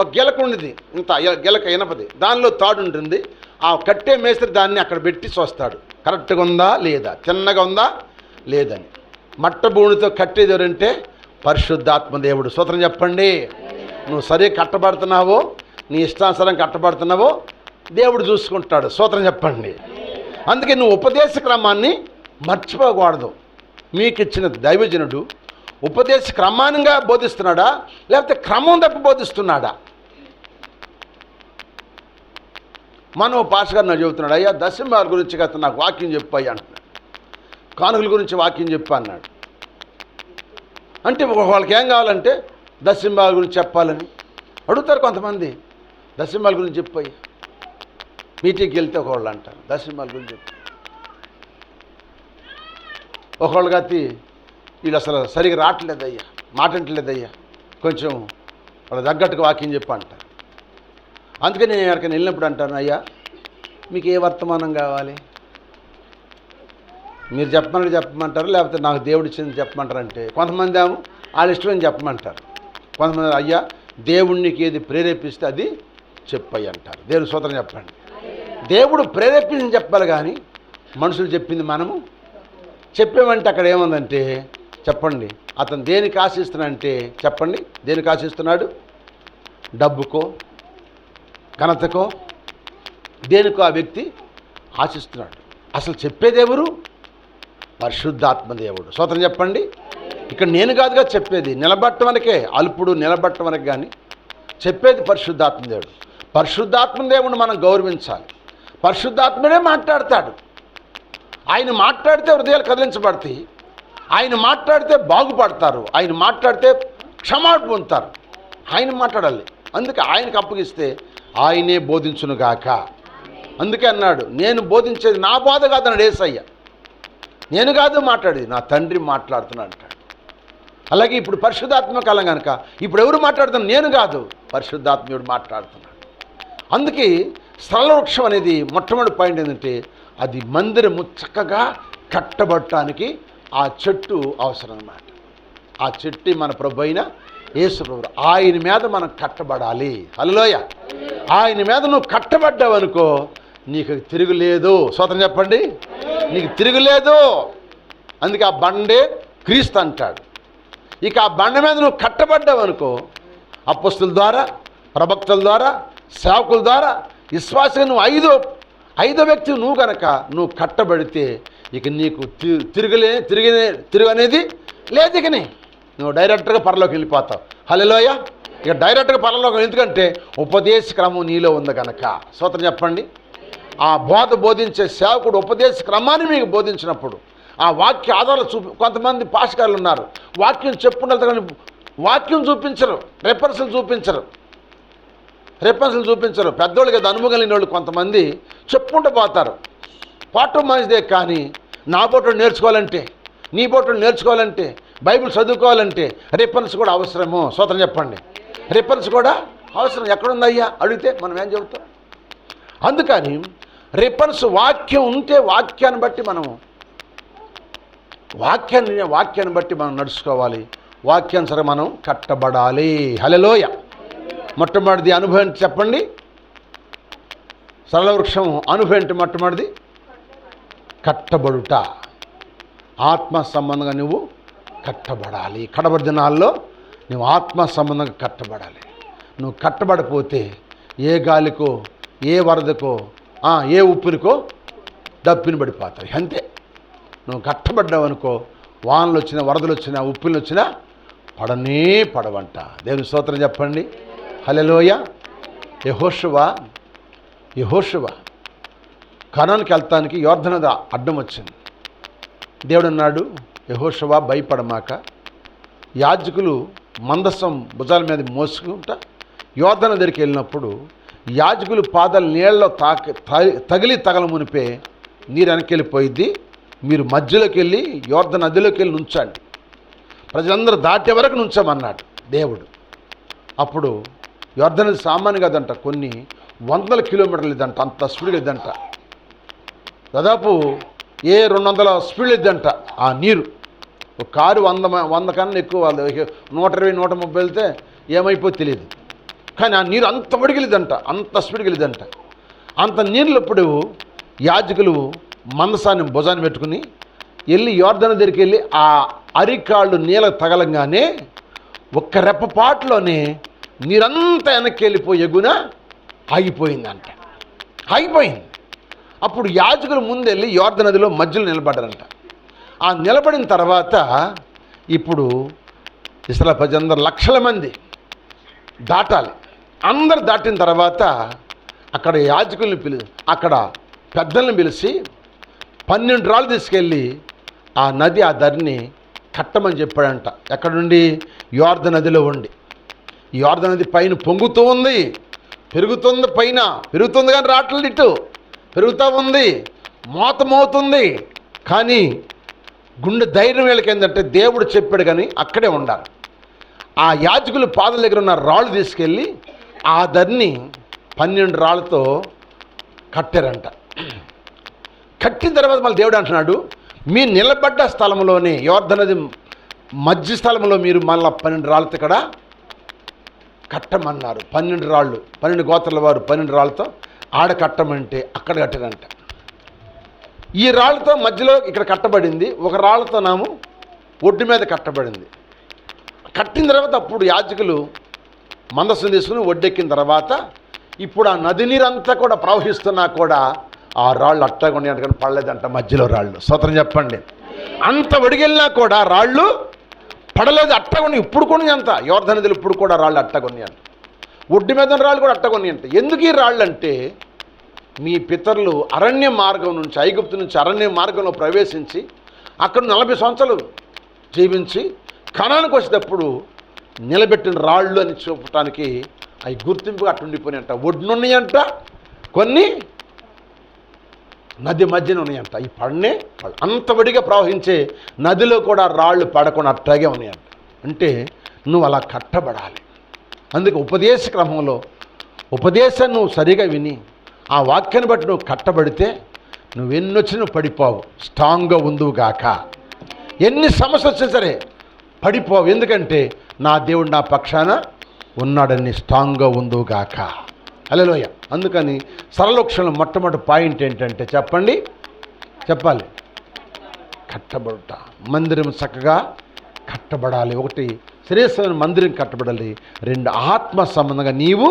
ఒక గిలక ఉండిద్ది, ఇంత గిలక ఇనపది, దానిలో తాడు ఉంటుంది. ఆ కట్టే మేస్త్రి దాన్ని అక్కడ పెట్టి చూస్తాడు, కరెక్ట్గా ఉందా లేదా, చిన్నగా ఉందా లేదని. మట్ట భూమితో కట్టేది ఎవరంటే పరిశుద్ధాత్మ దేవుడు. స్తోత్రం చెప్పండి. నువ్వు సరే కట్టబడుతున్నావో, నీ ఇష్టానుసారం కట్టబడుతున్నావో దేవుడు చూసుకుంటాడు. స్తోత్రం చెప్పండి. అందుకే నువ్వు ఉపదేశ క్రమాన్ని మర్చిపోకూడదు. మీకు ఇచ్చిన దైవజనుడు ఉపదేశ క్రమానంగా బోధిస్తున్నాడా, లేకపోతే క్రమం తప్పి బోధిస్తున్నాడా? మనం పాస్టర్ గారు నాకు చెబుతున్నాడు, అయ్యా దశంభాగాల గురించి కదా నాకు వాక్యం చెప్పాయి అంటున్నాడు. కానుకల గురించి వాక్యం చెప్పా అన్నాడు. అంటే వాళ్ళకి ఏం కావాలంటే దశంభాగాల గురించి చెప్పాలని అడుగుతారు కొంతమంది. దశంభాగాల గురించి చెప్పాయి. మీటింగ్కి వెళ్తే ఒకళ్ళు అంటారు దశంభాగాల గురించి చెప్పి. ఒకళ్ళు కత్తి వీళ్ళు అసలు సరిగా రావట్లేదయ్యా, మాట అంటలేదయ్యా, కొంచెం వాళ్ళ తగ్గట్టుగా వాక్యం చెప్పి అంటారు. అందుకని నేను ఎక్కడికైనా వెళ్ళినప్పుడు అంటాను, అయ్యా మీకు ఏ వర్తమానం కావాలి, మీరు చెప్పమంటారు, లేకపోతే నాకు దేవుడు ఇచ్చింది చెప్పమంటారంటే కొంతమంది ఏమో వాళ్ళ ఇష్టమని చెప్పమంటారు. కొంతమంది అయ్యా దేవుడికి ఏది ప్రేరేపిస్తే అది చెప్పయ్యి అంటారు. దేవుడు స్తోత్రం చెప్పండి. దేవుడు ప్రేరేపించి చెప్పాలి కానీ మనుషులు చెప్పింది మనము చెప్పామంటే అక్కడ ఏముందంటే చెప్పండి, అతను దేనికి ఆశిస్తున్నాడంటే చెప్పండి, దేనికి ఆశిస్తున్నాడు? డబ్బుకో, ఘనతకో, దేనికో ఆ వ్యక్తి ఆశిస్తున్నాడు. అసలు చెప్పేదెవరు? పరిశుద్ధాత్మ దేవుడు. స్తోత్రం చెప్పండి. ఇక్కడ నేను కాదుగా చెప్పేది, నిలబట్టమనకే, అల్పుడు నిలబట్టమనకి కానీ చెప్పేది పరిశుద్ధాత్మ దేవుడు. పరిశుద్ధాత్మ దేవుడిని మనం గౌరవించాలి. పరిశుద్ధాత్మనే మాట్లాడతాడు. ఆయన మాట్లాడితే హృదయాలు కదిలించబడతాయి. ఆయన మాట్లాడితే బాగుపడతారు. ఆయన మాట్లాడితే క్షమాపణ పొందుతారు. ఆయన మాట్లాడాలి. అందుకే ఆయనకు అప్పగిస్తే ఆయనే బోధించునుగాక. అందుకే అన్నాడు, నేను బోధించేది నా బోధ కాదు అన్నాడు యేసయ్య. నేను కాదు మాట్లాడేది, నా తండ్రి మాట్లాడుతున్నాడు అంటాడు. అలాగే ఇప్పుడు పరిశుద్ధాత్మ కాలం కనుక ఇప్పుడు ఎవరు మాట్లాడుతున్నారు? నేను కాదు, పరిశుద్ధాత్మయుడు మాట్లాడుతున్నాడు. అందుకే స్థల వృక్షం అనేది మొట్టమొదటి పాయింట్ ఏంటంటే అది మందిరము చక్కగా కట్టబడటానికి ఆ చెట్టు అవసరం అన్నమాట. ఆ చెట్టు మన ప్రభు అయిన యేసు ప్రభు. ఆయన మీద మనం కట్టబడాలి. హల్లెలూయా. ఆయన మీద నువ్వు కట్టబడ్డావు అనుకో, నీకు తిరుగులేదు. స్తోత్రం చెప్పండి. నీకు తిరుగులేదు. అందుకే ఆ బండే క్రీస్తు అంటాడు. ఇక ఆ బండ మీద నువ్వు కట్టబడ్డావు అనుకో, అపొస్తలుల ద్వారా, ప్రవక్తల ద్వారా, సేవకుల ద్వారా, విశ్వాసంగా నువ్వు ఐదో వ్యక్తి నువ్వు కనుక నువ్వు కట్టబడితే ఇక నీకు తిరుగు అనేది లేదు. ఇకని నువ్వు డైరెక్ట్గా పరలోకి వెళ్ళిపోతావు. హల్లెలూయా. ఇక డైరెక్ట్గా పరలోకం. ఎందుకంటే ఉపదేశ క్రమం నీలో ఉంది కనుక. స్తోత్రం చెప్పండి. ఆ బోధించే సేవకుడు ఉపదేశ క్రమాన్ని మీకు బోధించినప్పుడు ఆ వాక్య ఆధారాలు కొంతమంది పాస్టర్లు ఉన్నారు, వాక్యం చెప్పుకుంటారు కానీ వాక్యం చూపించరు, రెఫరెన్స్లు చూపించరు. పెద్దోళ్ళకి అది అనుభవం కలిగిన వాళ్ళు కొంతమంది చెప్పుకుంటూ పోతారు. పాఠం మంచిదే కానీ నా బోటోడు నేర్చుకోవాలంటే, నీ బోటోడు నేర్చుకోవాలంటే, బైబిల్ చదువుకోవాలంటే రెఫరెన్స్ కూడా అవసరము. స్తోత్రం చెప్పండి. రెఫరెన్స్ కూడా అవసరం. ఎక్కడుందయ్యా అడిగితే మనం ఏం చెబుతాం? అందుకని రెఫరెన్స్ వాక్యం ఉంటే వాక్యాన్ని బట్టి మనం నడుచుకోవాలి. వాక్యానుసారం మనం కట్టబడాలి. హల్లెలూయా. మొట్టమొదటిది అనుభవం చెప్పండి. సరళ వృక్షం అనుభవం అంటే మొట్టమొదటిది కట్టబడుట. ఆత్మ సంబంధంగా నువ్వు కట్టబడాలి. కడబడి దినాల్లో నువ్వు ఆత్మ సంబంధంగా కట్టబడాలి. నువ్వు కట్టబడిపోతే ఏ గాలికో, ఏ వరదకో, ఏ ఉప్పునికో దప్పిని పడిపోతాయి. అంతే. నువ్వు కట్టబడ్డావు అనుకో, వానలు వచ్చినా, వరదలు వచ్చినా, ఉప్పులు వచ్చినా పడనే పడవంట. దేవుని స్తోత్రం చెప్పండి. హల్లెలూయా. యెహోషువ కనానుకి వెళ్తానికి యోర్దను నది అడ్డం వచ్చింది. దేవుడు అన్నాడు, యెహోషువ భయపడమాక. యాజకులు మందసం భుజాల మీద మోసుకుంటా యోర్దను దగ్గరికి వెళ్ళినప్పుడు యాజకులు పాదాలు నీళ్ళలో తగల మునిపే నీరు వెనకెళ్ళిపోయింది. మీరు మధ్యలోకి వెళ్ళి యోర్దను నదిలోకి వెళ్ళి నుంచండి, ప్రజలందరూ దాటే వరకు నుంచమన్నాడు దేవుడు. అప్పుడు యోర్దను నది సామాన్యం కాదంట, కొన్ని 100 కిలోమీటర్లు ఇదంట, అంత స్పీడ్ ఇద్దంట. దాదాపు 200 స్పీడ్ ఇద్దంట ఆ నీరు. ఒక కారు 100 కన్నా ఎక్కువ, 120, 130 వెళ్తే ఏమైపో తెలియదు. కానీ ఆ నీరు అంత వడిగిలిదంట, అంత స్పీడ్కి వెళ్ళిదంట. అంత నీళ్ళు ఇప్పుడు యాజకులు మందసాన్ని భుజాన్ని పెట్టుకుని వెళ్ళి యోర్దను దగ్గరికి వెళ్ళి ఆ అరికాళ్ళు నీళ్ళకు తగలంగానే ఒక్క రెప్పపాటులోనే నీరంతా వెనక్కి వెళ్ళిపోయి ఎగున ఆగిపోయిందంట. ఆగిపోయింది. అప్పుడు యాజకులు ముందెళ్ళి యోర్దను నదిలో మధ్యలో నిలబడ్డారంట. ఆ నిలబడిన తర్వాత ఇప్పుడు ఇస్రాయేలు ప్రజలందరూ లక్షల మంది దాటాలి. అందరు దాటిన తర్వాత అక్కడ యాజకుల్ని అక్కడ పెద్దలను పిలిచి 12 రాళ్ళు తీసుకెళ్ళి ఆ నది, ఆ దరిని కట్టమని చెప్పాడంట. ఎక్కడ నుండి? యోర్దను నదిలో ఉండి. యోర్దను నది పైన పొంగుతూ ఉంది, పెరుగుతుంది, పైన పెరుగుతుంది కానీ రావట్లేదు, ఇటు పెరుగుతూ ఉంది, మోతమవుతుంది. కానీ గుండె ధైర్యం వీళ్ళకి ఏంటంటే దేవుడు చెప్పాడు కానీ అక్కడే ఉండాలి. ఆ యాజకులు పాదల దగ్గర ఉన్న రాళ్ళు తీసుకెళ్ళి ఆ దరిని 12 రాళ్ళతో కట్టారంట. కట్టిన తర్వాత మళ్ళీ దేవుడు అంటున్నాడు, మీ నిలబడ్డ స్థలంలోనే యోర్దను నది మధ్య స్థలంలో మీరు మళ్ళీ 12 రాళ్ళతో ఇక్కడ కట్టమన్నారు. 12 రాళ్ళు, 12 గోత్రాల వారు 12 రాళ్ళతో ఆడ కట్టమంటే అక్కడ కట్టారంట. ఈ రాళ్ళతో మధ్యలో ఇక్కడ కట్టబడింది, ఒక రాళ్ళతో నాము ఒడ్డు మీద కట్టబడింది. కట్టిన తర్వాత అప్పుడు యాజకులు మందసం తీసుకుని ఒడ్డెక్కిన తర్వాత ఇప్పుడు ఆ నది నీరంతా కూడా ప్రవహిస్తున్నా కూడా ఆ రాళ్ళు అట్టగొని అంటని పడలేదంట. మధ్యలో రాళ్ళు. స్తోత్రం చెప్పండి. అంత ఒడిగెళ్ళినా కూడా రాళ్ళు పడలేదు, అట్టగొని. ఇప్పుడు కొని అంత యోర్దను నదిలో ఇప్పుడు కూడా రాళ్ళు అట్టగొని అంట. ఒడ్డు మీద రాళ్ళు కూడా అట్టగొని అంట. ఎందుకు ఈ రాళ్ళు అంటే, మీ పితరులు అరణ్య మార్గం నుంచి, ఐగుప్తు నుంచి అరణ్య మార్గంలో ప్రవేశించి అక్కడ 40 సంవత్సరాలు జీవించి కనానుకు వచ్చేటప్పుడు నిలబెట్టిన రాళ్ళు అని చూపటానికి అవి గుర్తింపుగా అట్టుండిపోయినాయంట. ఒడ్డునున్నాయంట, కొన్ని నది మధ్యన ఉన్నాయంట. ఈ పడనే అంత వడిగా ప్రవహించే నదిలో కూడా రాళ్ళు పడకుండా అట్టాగే ఉన్నాయంట. అంటే నువ్వు అలా కట్టబడాలి. అందుకే ఉపదేశ క్రమంలో ఉపదేశం నువ్వు సరిగా విని ఆ వాక్యాన్ని బట్టి నువ్వు కట్టబడితే నువ్వెన్నొచ్చి నువ్వు పడిపోవు, స్ట్రాంగ్గా ఉందువుగాక. ఎన్ని సమస్యలు వచ్చినా సరే పడిపోవు. ఎందుకంటే నా దేవుడు నా పక్షాన ఉన్నాడని స్ట్రాంగ్గా ఉందువుగాక. హల్లెలూయా. అందుకని సరళోక్షణంలో మొట్టమొదటి పాయింట్ ఏంటంటే చెప్పాలి, కట్టబడుట. మందిరం చక్కగా కట్టబడాలి. 1 శ్రేష్టమైన మందిరం కట్టబడాలి. 2 ఆత్మ సంబంధంగా నీవు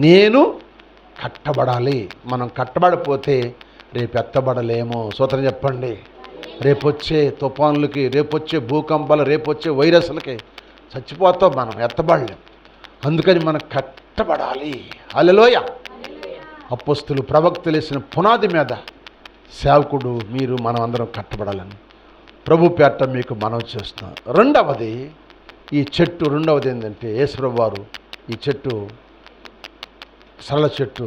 నేను కట్టబడాలి. మనం కట్టబడిపోతే రేపు ఎత్తబడలేము. స్తోత్రం చెప్పండి. రేపొచ్చే తుఫాన్లకి, రేపొచ్చే భూకంపాలు, రేపొచ్చే వైరస్లకి చచ్చిపోతాం, మనం ఎత్తబడలేం. అందుకని మనం కట్టబడాలి. హల్లెలూయా. అపోస్తలులు ప్రవక్తలు వేసిన పునాది మీద సేవకుడు మీరు మనం అందరం కట్టబడాలని ప్రభు పేట మీకు మనవి చేస్తున్నాం. రెండవది ఈ చెట్టు, రెండవది ఏంటంటే యేసుప్రభు వారు ఈ చెట్టు, సరళ చెట్టు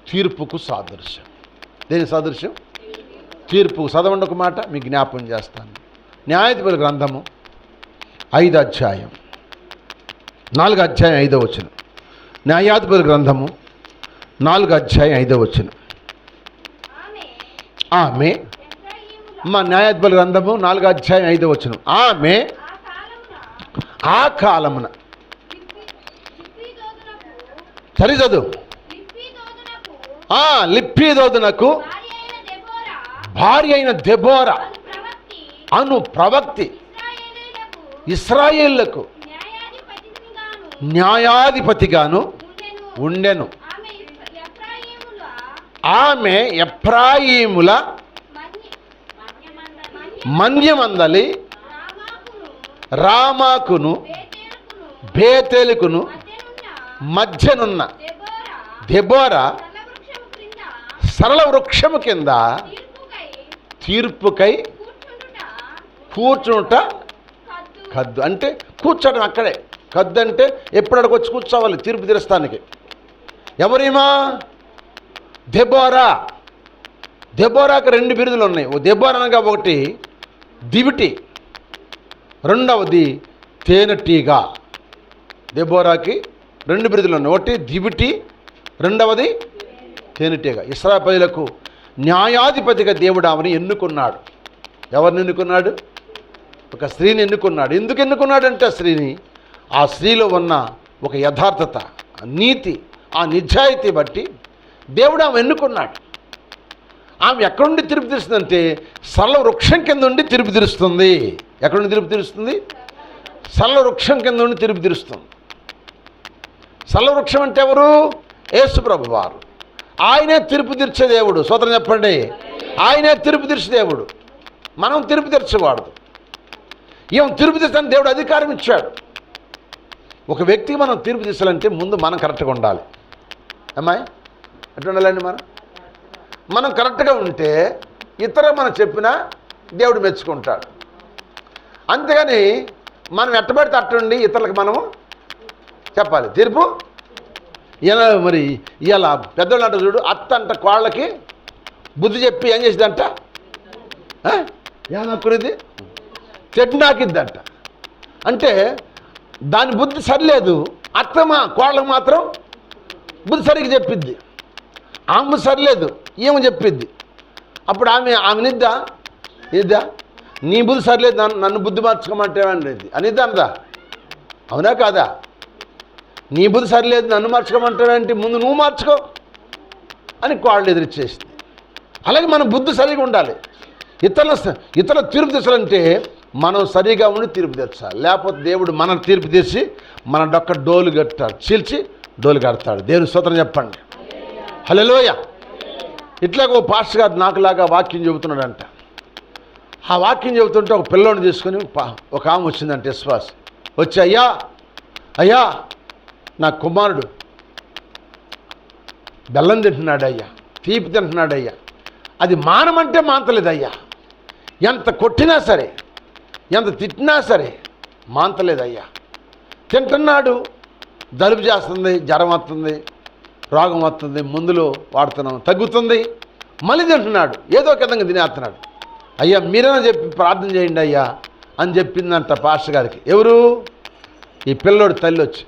తీర్పుకు సాదృశ్యం. దేని సాదృశ్యం? తీర్పు. చదవండి ఒక మాట, మీకు జ్ఞాపకం చేస్తాను. న్యాయాధిపతుల గ్రంథము 5వ అధ్యాయం 4వ అధ్యాయం 5వ వచనం. న్యాయాధిపతుల గ్రంథము 4వ అధ్యాయం 5వ వచనం. ఆమె మా న్యాయాధిపతుల గ్రంథము 4వ అధ్యాయం 5వ వచనం. ఆమె ఆ కాలమున చదువు లిప్పీదోదునకు భార్య అయిన దెబోరా అను ప్రవక్తి ఇశ్రాయేలులకు న్యాయాధిపతిగాను ఉండెను. ఆమె ఎఫ్రాయిముల మన్యమందలి రామాకును బేతేలుకును మధ్యనున్న దెబోరా సరళ వృక్షము కింద తీర్పుకై కూర్చుంట కద్దు. అంటే కూర్చోడం అక్కడే. కద్దు అంటే ఎప్పుడడికి వచ్చి కూర్చోవాలి తీర్పు తీరుస్తానికి. ఎవరేమా? దెబోరా. దెబోరాకు 2 బిరుదులు ఉన్నాయి. ఓ దెబోరా అనగా ఒకటి దివిటి, రెండవది తేనెటీగా. దెబోరాకి 2 బిరుదులు ఉన్నాయి. ఒకటి దివిటి, రెండవది తేనెటీగా. ఇశ్రాయేలు ప్రజలకు న్యాయాధిపతిగా దేవుడు ఆమెను ఎన్నుకున్నాడు. ఎవరిని ఎన్నుకున్నాడు? ఒక స్త్రీని ఎన్నుకున్నాడు. ఎందుకు ఎన్నుకున్నాడంటే ఆ స్త్రీలో ఉన్న ఒక యథార్థత, నీతి, ఆ నిజాయితీ బట్టి దేవుడు ఆమె ఎన్నుకున్నాడు. ఆమె ఎక్కడి నుండి తీర్పు తీరుస్తుందంటే సరళ వృక్షం కింద నుండి తీర్పు తీరుస్తుంది. ఎక్కడి నుండి తీర్పు తీరుస్తుంది? సరళ వృక్షం కింద నుండి తీర్పు తీరుస్తుంది. సరళ వృక్షం అంటే ఎవరు? యేసు ప్రభు వారు. ఆయనే తీర్పు తీర్చే దేవుడు. స్తోత్రం చెప్పండి. ఆయనే తీర్పు తీర్చే దేవుడు. మనం తీర్పు తీర్చకూడదు. ఏం తీర్పు తీర్చడానికి దేవుడు అధికారం ఇచ్చాడు. ఒక వ్యక్తికి మనం తీర్పు తీర్చాలంటే ముందు మనం కరెక్ట్గా ఉండాలి. అమ్మాయి ఎట్లా ఉండాలండి? మనం కరెక్ట్గా ఉంటే ఇతర మనం చెప్పినా దేవుడు మెచ్చుకుంటాడు. అంతేగాని మనం ఎట్టబడితే అట్టుండి ఇతరులకు మనము చెప్పాలి తీర్పు. ఇలా మరి ఇలా పెద్దోళ్ళు అంట చూడు, అత్త అంట కోళ్ళకి బుద్ధి చెప్పి ఏం చేసిద్దంట? ఏమనుకునేది? చెడ్నాకిద్దంట. అంటే దాని బుద్ధి సరిలేదు. అత్తమా కోళ్ళకు మాత్రం బుద్ధి సరిగ్గా చెప్పిద్ది. ఆమె సరిలేదు, ఏమో చెప్పిద్ది. అప్పుడు ఆమె నిద్దా నీ బుద్ధి సరిలేదు, నన్ను బుద్ధి మార్చుకోమంటే అనిద్దా అనదా? అవునా కాదా? నీ బుద్ధి సరిలేదు, నన్ను మార్చుకోమంటావేంటి, ముందు నువ్వు మార్చుకో అని కోళ్ళు ఎదురిచ్చేసింది. అలాగే మన బుద్ధి సరిగా ఉండాలి. ఇతరుల తీర్పు తీర్చాలంటే మనం సరిగా ఉండి తీర్పు తీర్చాలి. లేకపోతే దేవుడు మన తీర్పు తీర్చి మన డొక్క డోలు కట్టాడు, చీల్చి డోలు కడతాడు. దేవుని స్తోత్రం చెప్పండి. హల్లెలూయా. ఇట్లాగ ఓ పాస్టర్ గారు నాకులాగా వాక్యం చెబుతున్నాడంట. ఆ వాక్యం చెబుతుంటే ఒక పిల్లోని తీసుకుని ఒక ఆమె వచ్చిందంట, విశ్వాసం వచ్చి, అయ్యా నా కుమారుడు బెల్లం తింటున్నాడయ్యా, తీపి తింటున్నాడయ్యా, అది మానమంటే మాంతలేదయ్యా, ఎంత కొట్టినా సరే ఎంత తిట్టినా సరే మాంతలేదయ్యా, తింటున్నాడు, జలుబు చేస్తుంది, జ్వరం వస్తుంది, రోగం వస్తుంది, మందులు వాడుతున్నాం తగ్గుతుంది, మళ్ళీ తింటున్నాడు, ఏదో ఒక విధంగా తినేస్తున్నాడు. అయ్యా మీరైనా చెప్పి ప్రార్థన చేయండి అయ్యా అని చెప్పిందంట పాస్టర్ గారికి. ఎవరు? ఈ పిల్లోడు తల్లి వచ్చి.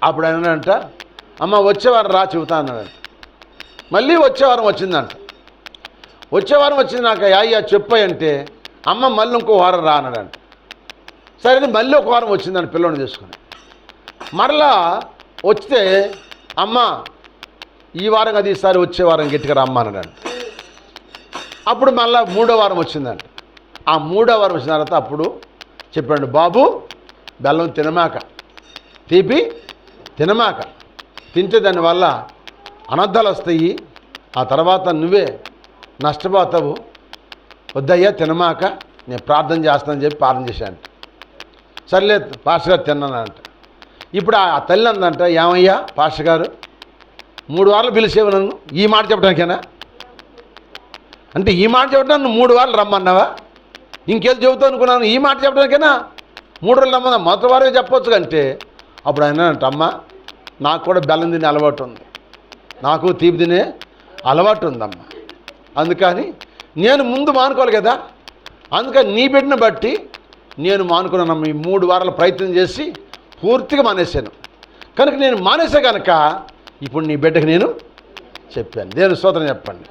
అప్పుడు ఆయన అంట, అమ్మ వచ్చేవారం రా చెబుతా అన్నాడంట. మళ్ళీ వచ్చేవారం వచ్చిందంట. వచ్చేవారం వచ్చింది నాకు అయ్యా చెప్పాయి అంటే, అమ్మ మళ్ళీ ఇంకో వారం రా అన్నాడంట. సరే మళ్ళీ ఒక వారం వచ్చిందంట పిల్లోని తీసుకుని. మరలా వస్తే అమ్మ ఈ వారం అది ఈసారి వచ్చే వారం గట్టిగా రమ్మ అన్నాడంట. అప్పుడు మళ్ళీ 3వ వారం వచ్చిందంట. ఆ 3వ వారం వచ్చిన తర్వాత అప్పుడు చెప్పాడు, బాబు బెల్లం తినమాక, తీపి తినమాక, తింటే దానివల్ల అనర్థాలు వస్తాయి, ఆ తర్వాత నువ్వే నష్టపోతావు, వద్దయ్యా తినమాక, నేను ప్రార్థన చేస్తానని చెప్పి ప్రార్థన చేశాను. సర్లే పాస్టర్ గారు తిన్నానంట. ఇప్పుడు ఆ తల్లి అందంట, ఏమయ్యా పాస్టర్ గారు 3 వారాలు పిలిచేవు నన్ను ఈ మాట చెప్పడానికేనా? అంటే ఈ మాట చెప్పడానికి నువ్వు 3 వారాలు రమ్మన్నావా? ఇంకేదో చెబుతావు అనుకున్నాను, ఈ మాట చెప్పడానికైనా 3 రోజులు రమ్మన్నా, మొదటి వారమే చెప్పొచ్చు కంటే. అప్పుడు ఆయన అంట, అమ్మ నాకు కూడా బెల్లం తినే అలవాటు ఉంది, నాకు తీపి తినే అలవాటు ఉందమ్మా, అందుకని నేను ముందు మానుకోవాలి కదా, అందుకని నీ బిడ్డను బట్టి నేను మానుకున్నానమ్మా. ఈ 3 వారాలు ప్రయత్నం చేసి పూర్తిగా మానేశాను కనుక, నేను మానేసే కనుక ఇప్పుడు నీ బిడ్డకి నేను చెప్పాను. దేవుని స్తోత్రం చెప్పండి.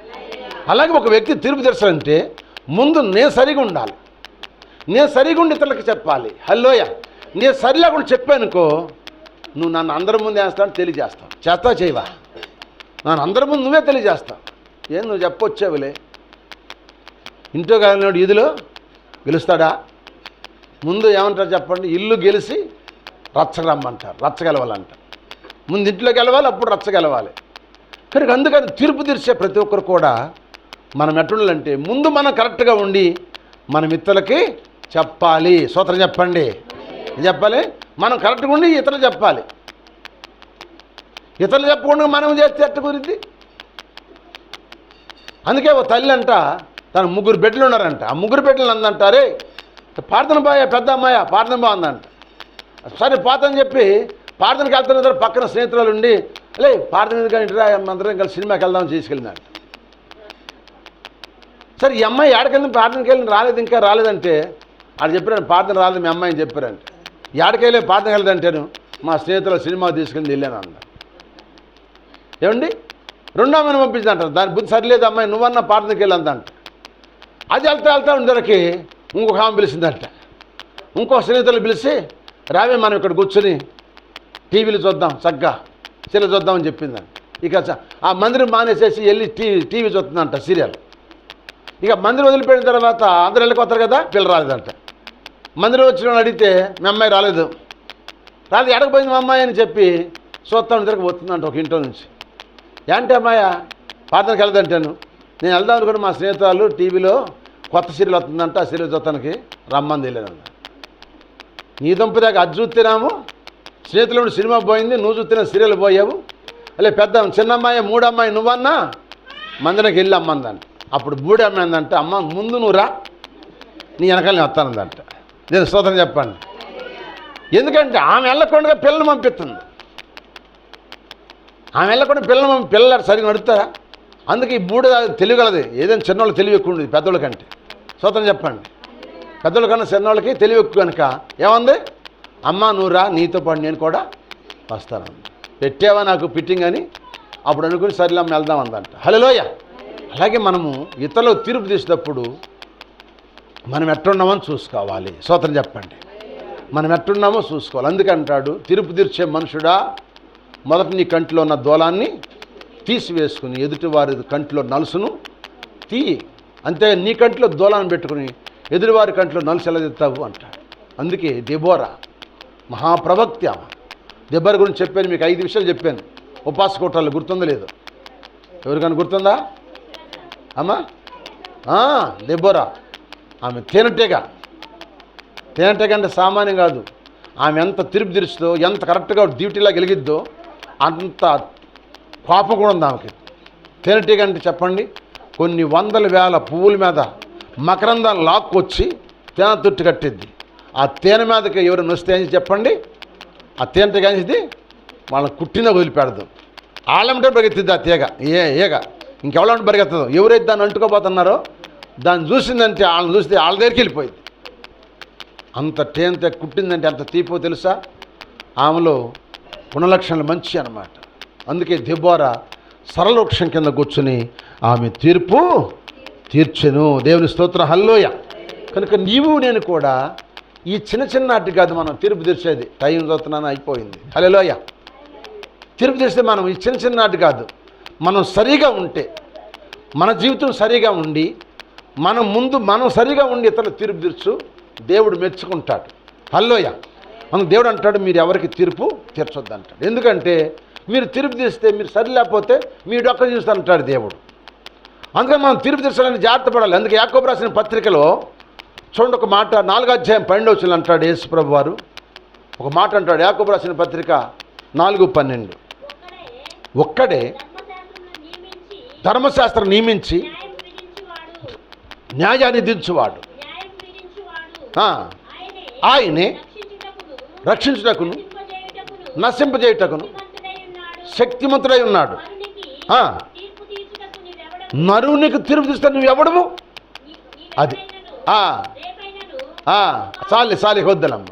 అలాగే ఒక వ్యక్తి తీర్పు తీర్చాలంటే ముందు నేను సరిగా ఉండాలి, నేను సరిగా ఉండి ఇతరులకు చెప్పాలి. హల్లోయ, నేను సరిలేకుండా చెప్పానుకో, నువ్వు నన్ను అందరి ముందు వేస్తాను తెలియజేస్తావు, చేస్తావు చేయవా? నన్ను అందరి ముందు నువ్వే తెలియజేస్తావు. ఏం నువ్వు చెప్పొచ్చావులే, ఇంట్లో కాలినాడు ఈదులో గెలుస్తాడా? ముందు ఏమంటారు చెప్పండి, ఇల్లు గెలిచి రచ్చగలమ్మంటారు, రచ్చగలవాలంటారు. ముందు ఇంట్లో గెలవాలి, అప్పుడు రచ్చగలవాలి. కనుక అందుకని తీర్పు తీర్చే ప్రతి ఒక్కరు కూడా మనం ఎట్టుండాలంటే ముందు మనం కరెక్ట్గా ఉండి మన మిత్రులకి చెప్పాలి. సూత్రం చెప్పండి, చెప్పాలి. మనం కరెక్ట్గా ఉండి ఇతరులు చెప్పాలి. ఇతరులు చెప్పకుండా మనం చేస్తే ఎట్ట గురించి. అందుకే ఓ తల్లి అంట తన 3 బిడ్డలు ఉన్నారంట. ఆ 3 బిడ్డలు అందంటారే, ప్రార్థన బాయ పెద్ద అమ్మాయ ప్రార్థన బాగుందంట. సరే పోతని చెప్పి ప్రార్థనకి వెళ్తున్న పక్కన స్నేహితులు ఉండి, లే ప్రార్థన ఎందుకంటే అందరం కలిసి సినిమాకి వెళ్దామని తీసుకెళ్ళిందంట. సరే ఈ అమ్మాయి ఏడకెళ్ళి ప్రార్థనకి వెళ్ళి రాలేదు, ఇంకా రాలేదంటే ఆడు చెప్పాడు ప్రార్థన రాలేదు మీ అమ్మాయిని చెప్పారంటే. ఏడకెళ్ళి ప్రార్థనకి వెళ్ళదంటేను మా స్నేహితులు సినిమాకి తీసుకెళ్ళి వెళ్ళాను అన్న. ఏమండి, 2వ అమ్మాయిని పంపించంటారు. దాని బుద్ధి సరిలేదు, అమ్మాయి నువ్వన్నా ప్రార్థనకి వెళ్ళందంట. అది వెళ్తా ఉండరికి ఇంకొక ఆమె పిలిచిందంట. ఇంకో స్నేహితులు పిలిచి రావే మనం ఇక్కడ కూర్చొని టీవీలు చూద్దాం, చక్కగా సీరియల్ చూద్దామని చెప్పిందంట. ఇక ఆ మందిరం మానేసేసి వెళ్ళి టీవీ చూస్తుందంట, సీరియల్. ఇక మందిరం వదిలిపోయిన తర్వాత అందరూ వెళ్ళిపోతారు కదా, పిల్ల రాలేదంట. మందిరం వచ్చిన అడిగితే మీ అమ్మాయి రాలేదు ఎడకపోయింది మా అమ్మాయి అని చెప్పి చూస్తాను తిరగ పోతుందంట ఒక ఇంట్లో నుంచి. ఏంటి అమ్మాయ ప్రార్థనకి వెళ్దంటాను, నేను వెళ్దాం అనుకుని మా స్నేహితురాలు టీవీలో కొత్త సీరియల్ వస్తుందంట, ఆ సీరియల్ చూస్తానికి రమ్మంది వెళ్ళాను. నీ దుంపదాకా అది చూస్తేనాము స్నేహితులు సినిమా పోయింది, నువ్వు చూస్తేనే సీరియల్ పోయావు. అలే పెద్ద చిన్న అమ్మాయి 3వ అమ్మాయి నువ్వన్నా మందిరానికి వెళ్ళి అమ్మందంట. అప్పుడు 3వ అమ్మాయి అందంట, అమ్మ ముందు నువ్వు రా, నీ వెనకాలని వస్తానందంట. నేను స్తోత్రం చెప్పండి. ఎందుకంటే ఆమె వెళ్ళకుండా పిల్లలు పంపిస్తుంది. ఆమె వెళ్ళకుండా పిల్లలు సరిగ్గా నడుస్తారా? అందుకే ఈ 3 తెలియగలది. ఏదైనా చిన్నవాళ్ళు తెలివి ఎక్కువ ఉండేది పెద్దోళ్ళ కంటే. స్తోత్రం చెప్పండి. పెద్దోళ్ళ కన్నా చిన్నవాళ్ళకి తెలివి ఎక్కువ కనుక ఏమంది, అమ్మ నువ్వు రా, నీతో పాటు నేను కూడా వస్తాను. పెట్టావా నాకు ఫిట్టింగ్ అని అప్పుడు అనుకుని సరిలమ్మ వెళ్దాం అందంట. హల్లెలూయా. అలాగే మనము ఇతరులకు తీర్పు తీసేటప్పుడు మనం ఎట్టున్నామని చూసుకోవాలి. స్తోత్రం చెప్పండి. మనం ఎట్టున్నామో చూసుకోవాలి. అందుకంటాడు, తీర్పు తీర్చే మనుషుడా మొదట నీ కంటిలో ఉన్న దూలాన్ని తీసివేసుకుని ఎదుటివారి కంటిలో నలుసును తీయి. అంతే, నీ కంటిలో దూలాన్ని పెట్టుకుని ఎదుటివారి కంటిలో నలుసు ఎలా తెస్తావు అంటాడు. అందుకే దెబోరా మహాప్రవక్త. దెబోరా గురించి చెప్పాను మీకు, 5 విషయాలు చెప్పాను. ఉపవాస కోటాలు గుర్తుందో లేదు? ఎవరికైనా గుర్తుందా అమ్మా? దెబోరా ఆమె తేనెటీగ అంటే సామాన్యం కాదు. ఆమె ఎంత తీర్పు తీరుస్తుందో, ఎంత కరెక్ట్గా డ్యూటీలా గెలిగిద్దో అంత కోపం కూడా ఉంది ఆమెకి. తేనెటీగ అంటే చెప్పండి, కొన్ని వందల వేల పువ్వుల మీద మకరందాన్ని లాక్కొచ్చి తేనె తొట్టి కట్టిద్ది. ఆ తేనె మీదకి ఎవరైనా వస్తే అని చెప్పండి, ఆ తేనెటీగ అనేది వాళ్ళని కుట్టిన వదిలిపెడదు. ఆళ్ళంటే పరిగెత్తిద్ది ఆ తీగ, ఏగ ఇంకెవరంటే పరిగెత్తదు. ఎవరైతే దాన్ని అంటుకోబోతున్నారో దాన్ని చూసిందంటే వాళ్ళని చూస్తే వాళ్ళ దగ్గరికి వెళ్ళిపోయింది. అంత తేనె కుట్టిందంటే అంత తీపో తెలుసా? ఆమెలో గుణలక్షణాలు మంచి అన్నమాట. అందుకే దెబోరా సరళవృక్షం కింద కూర్చుని ఆమె తీర్పు తీర్చెను. దేవుని స్తోత్రం. హల్లెలూయా. కనుక నీవు నేను కూడా ఈ చిన్నటి కాదు మనం తీర్పు తీర్చేది. టైం చూస్తున్నాను అయిపోయింది. హల్లెలూయా. తీర్పు తీస్తే మనం ఈ చిన్నటి కాదు, మనం సరిగా ఉంటే, మన జీవితం సరిగా ఉండి మనం సరిగా ఉండి ఇతరులు తీర్పు తీర్చు, దేవుడు మెచ్చుకుంటాడు. హల్లెలూయా. మనం దేవుడు అంటాడు, మీరు ఎవరికి తీర్పు తీర్చొద్దు అంటాడు. ఎందుకంటే మీరు తీర్పు తీస్తే మీరు సరి లేకపోతే మీ డొక్క చూస్తానంటాడు దేవుడు. అందుకని మనం తీర్పు తీర్చాలని జాగ్రత్త పడాలి. అందుకే యాకోబు రాసిన పత్రికలో చూడండి ఒక మాట, 4వ అధ్యాయం 12వ వచనం అంటాడు యేసు ప్రభు వారు. ఒక మాట అంటాడు యాకోబు రాసిన పత్రిక 4:12. ఒక్కడే ధర్మశాస్త్రం నియమించి న్యాయాన్ని దించువాడు, ఆయనే రక్షించుటకును నశింపజేయుటకును శక్తిమంతుడై ఉన్నాడు. నరునికి తీర్పు తీస్తే నువ్వెవడము? అది చాలి వద్దలమ్మ.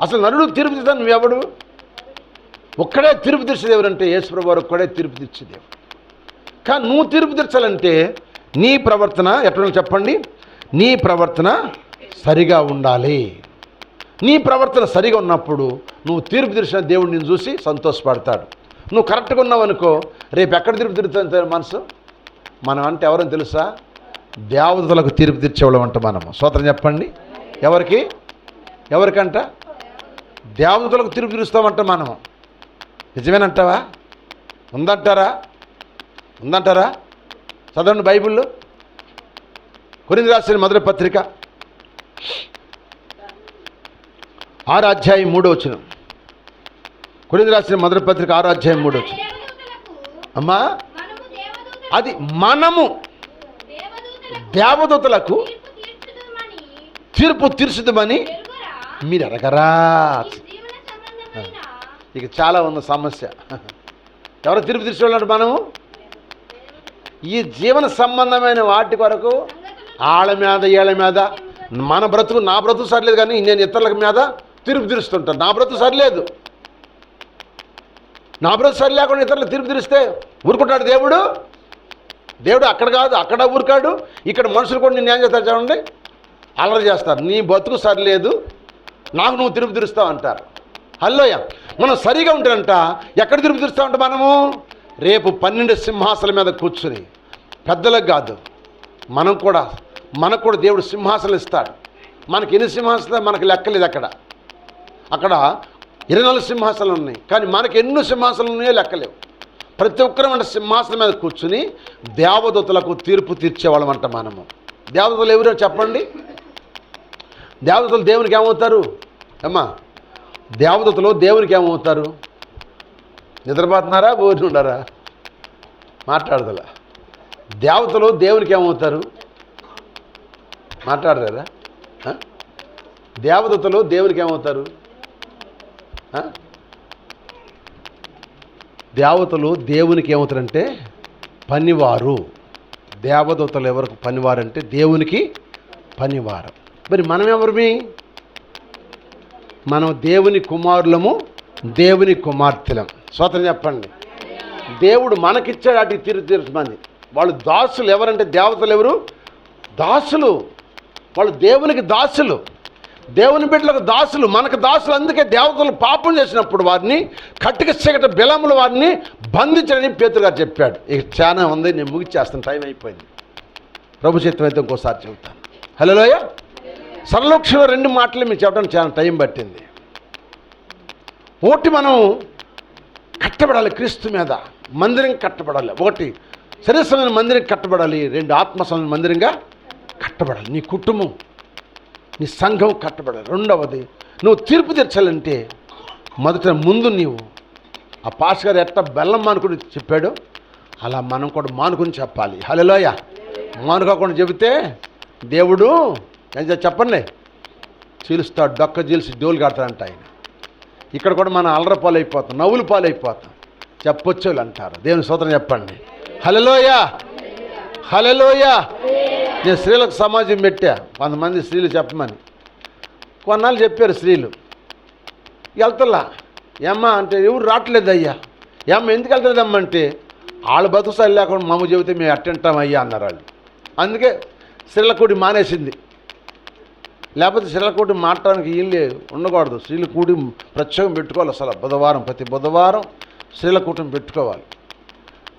అసలు నరుడు తీర్పు తీస్తా నువ్వెవడు? ఒక్కడే తీర్పు తీర్చేది ఎవరంటే యేసుప్రభు వారు ఒక్కడే తీర్పు తీర్చేదేవు. కానీ నువ్వు తీర్పు తీర్చాలంటే నీ ప్రవర్తన ఎట్లా చెప్పండి? నీ ప్రవర్తన సరిగా ఉండాలి. నీ ప్రవర్తన సరిగా ఉన్నప్పుడు నువ్వు తీర్పు తీర్చిన దేవుడు నిన్ను చూసి సంతోషపడతాడు. నువ్వు కరెక్ట్గా ఉన్నావు అనుకో, రేపు ఎక్కడ తీర్పు తీరుతుంది మనసు? మనం అంటే ఎవరని తెలుసా? దేవతలకు తీర్పు తీర్చేవాళ్ళం అంట మనము. స్తోత్రం చెప్పండి. ఎవరికి? ఎవరికంట? దేవదూతలకు తీర్పు తీరుస్తామంట మనం. నిజమేనంటావా? ఉందంటారా? ఉందంటారా? చదవండి బైబిల్లో. కొరింథీయులకు రాసిన మొదటి పత్రిక 6:3. కొరింథీయులకు రాసిన మొదటి పత్రిక 6:3. అమ్మా, అది మనము దేవదూతలకు తీర్పు తీర్చుదామని మీరు ఎరగరా? ఇక చాలా ఉంది సమస్య. ఎవరు తీర్పు తీర్చేవాళ్ళు? మనము. ఈ జీవన సంబంధమైన వాటి కొరకు ఆళ్ళ మీద ఏళ్ళ మీద మన బ్రతుకు, నా బ్రతుకు సరిలేదు కానీ నేను ఇతరుల మీద తీర్పు తీరుస్తుంటాను. నా బ్రతుకు సరిలేదు, నా బ్రతుకు సరి లేకుండా ఇతరులకు తీర్పు తీరిస్తే ఊరుకుంటాడు దేవుడు? దేవుడు అక్కడ కాదు, అక్కడ ఊరుకాడు. ఇక్కడ మనుషులు కూడా నిన్ను ఏం చేస్తారు చూడండి, అల్లరి చేస్తారు. నీ బతుకు సరిలేదు, నాకు నువ్వు తీర్పు తీరుస్తావు అంటారు. హల్లోయ. మనం సరిగా ఉంటేనంట ఎక్కడ తీర్పు తీరుస్తామంట మనము? రేపు 12 సింహాసనాల మీద కూర్చుని, పెద్దలకు కాదు మనకు కూడా దేవుడు సింహాసనం ఇస్తాడు. మనకి ఎన్ని సింహాసనాలు మనకు లెక్కలేదు. అక్కడ 24 సింహాసనాలు ఉన్నాయి, కానీ మనకి ఎన్నో సింహాసనాలు ఉన్నాయో లెక్కలేవు. ప్రతి ఒక్కరు మన సింహాసనం మీద కూర్చుని దేవదూతలకు తీర్పు తీర్చేవాళ్ళం అంట మనము. దేవదూతలు ఎవరో చెప్పండి? దేవదూతలు దేవునికి ఏమవుతారు అమ్మా? దేవదూతలు దేవునికి ఏమవుతారు? నిద్రపోతున్నారా? బోరి ఉండారా? మాట్లాడదలా. దేవతలు దేవునికి ఏమవుతారు? మాట్లాడరా? దేవదూతలు దేవునికి ఏమవుతారు? దేవతలు దేవునికి ఏమవుతారంటే పనివారు. దేవదూతలు ఎవరికి పనివారు అంటే దేవునికి పనివారు. మరి మనం ఎవరిమి? మనం దేవుని కుమారులము, దేవుని కుమార్తెలం. స్వతంత్రం చెప్పండి. దేవుడు మనకిచ్చాడు అటు తీర్చమని. వాళ్ళు దాసులు. ఎవరంటే దేవతలు ఎవరు? దాసులు. వాళ్ళు దేవునికి దాసులు, దేవుని బిడ్డలకు దాసులు, మనకు దాసులు. అందుకే దేవతలు పాపం చేసినప్పుడు వారిని కట్టిక చీకటి బిలములు వారిని బంధించడని పేతురు గారు చెప్పాడు. ఇక చాలా ఉంది, నేను ముగిచ్చేస్తాను, టైం అయిపోయింది. ప్రభు చిత్తం అయితే ఇంకోసారి చెబుతాను. హల్లెలూయా. సరళోక్షలో 2 మాటలు మీకు చెప్పడానికి చాలా టైం పట్టింది. ఒకటి, మనం కట్టబడాలి క్రీస్తు మీద, మందిరం కట్టబడాలి. ఒకటి శరీరమైన మందిరం కట్టబడాలి, 2 ఆత్మసమైన మందిరంగా కట్టబడాలి. నీ కుటుంబం, నీ సంఘం కట్టబడాలి. రెండవది, నువ్వు తీర్పు తీర్చాలంటే ముందు నీవు ఆ పాస్ గారు ఎట్ట బెల్లం మానుకుని చెప్పాడో అలా మనం కూడా మానుకుని చెప్పాలి. హల్లెలూయా. మానుకోకుండా చెబితే దేవుడు ఏం చెప్పండి, చీలుస్తాడు. డొక్క చీల్చి డోలు కడతాడంట ఆయన. ఇక్కడ కూడా మనం అల్లర పాలైపోతాం, నవ్వులు పాలైపోతాం. చెప్పొచ్చేవాళ్ళు అంటారు. దేవుని స్తోత్రం చెప్పండి. హల్లెలూయా, హల్లెలూయా. నేను స్త్రీలకు సమాజం పెట్టా, 100 మంది స్త్రీలు చెప్పమని. కొన్నాళ్ళు చెప్పారు స్త్రీలు. వెళ్తలా ఏమ్మా అంటే, ఎవరు రావట్లేదు అయ్యా. ఏమ్మ ఎందుకు వెళ్తలేదమ్మా అంటే, వాళ్ళ బతుకుసారి లేకుండా మమ్మ చెబితే మేము అట్టంటాం అయ్యా అన్నారు వాళ్ళు. అందుకే స్త్రీల కూడి మానేసింది. లేకపోతే స్త్రీల కూడి మాట్లాడడానికి వీళ్ళే ఉండకూడదు. స్త్రీల కూడి ప్రత్యేకం పెట్టుకోవాలి. అసలు బుధవారం, ప్రతి బుధవారం స్త్రీల కూటమి పెట్టుకోవాలి.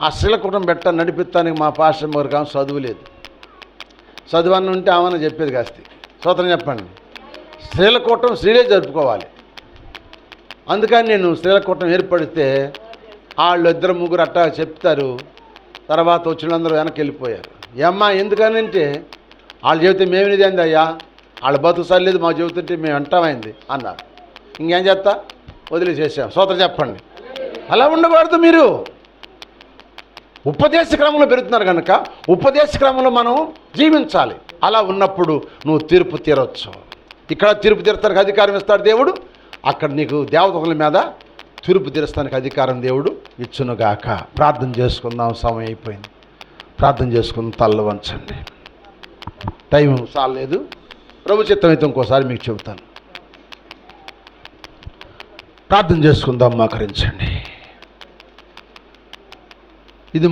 ఆ స్త్రీల కూటమి నడిపిస్తానికి మా పాస్టర్ గారు కానీ చదువు లేదు. చదువన్న ఉంటే ఆమెను చెప్పేది కాస్తి. స్తోత్రం చెప్పండి. స్త్రీల కూటమి స్త్రీలే జరుపుకోవాలి. అందుకని నేను స్త్రీల కూటమి ఏర్పడితే వాళ్ళు 2-3 అట్టా చెప్తారు. తర్వాత వచ్చినందరూ వెనక్కి వెళ్ళిపోయారు. ఏమ్మా ఎందుకని అంటే, వాళ్ళు చెబితే మేమిది ఏంది అయ్యా, వాళ్ళ బతుకు సరిలేదు, మాకు చెబుతుంటే మేము అంటామైంది అన్నారు. ఇంకేం చేస్తా, వదిలేసేసాం. స్తోత్రం చెప్పండి. అలా ఉండకూడదు. మీరు ఉపదేశ క్రమంలో పెరుగుతున్నారు కనుక ఉపదేశ క్రమంలో మనం జీవించాలి. అలా ఉన్నప్పుడు నువ్వు తీర్పు తీరవచ్చు. ఇక్కడ తీర్పు తీర్చడానికి అధికారం ఇస్తాడు దేవుడు, అక్కడ నీకు దేవతల మీద తీర్పు తీర్చడానికి అధికారం దేవుడు ఇచ్చునుగాక. ప్రార్థన చేసుకుందాం, సమయం అయిపోయింది. ప్రార్థన చేసుకుని తల్ల వంచండి. టైం చాలలేదు. ప్రభు చిత్తం అయితే ఇంకోసారి మీకు చెబుతాను. ప్రార్థన చేసుకుందాం, మోకరించండి. ఇది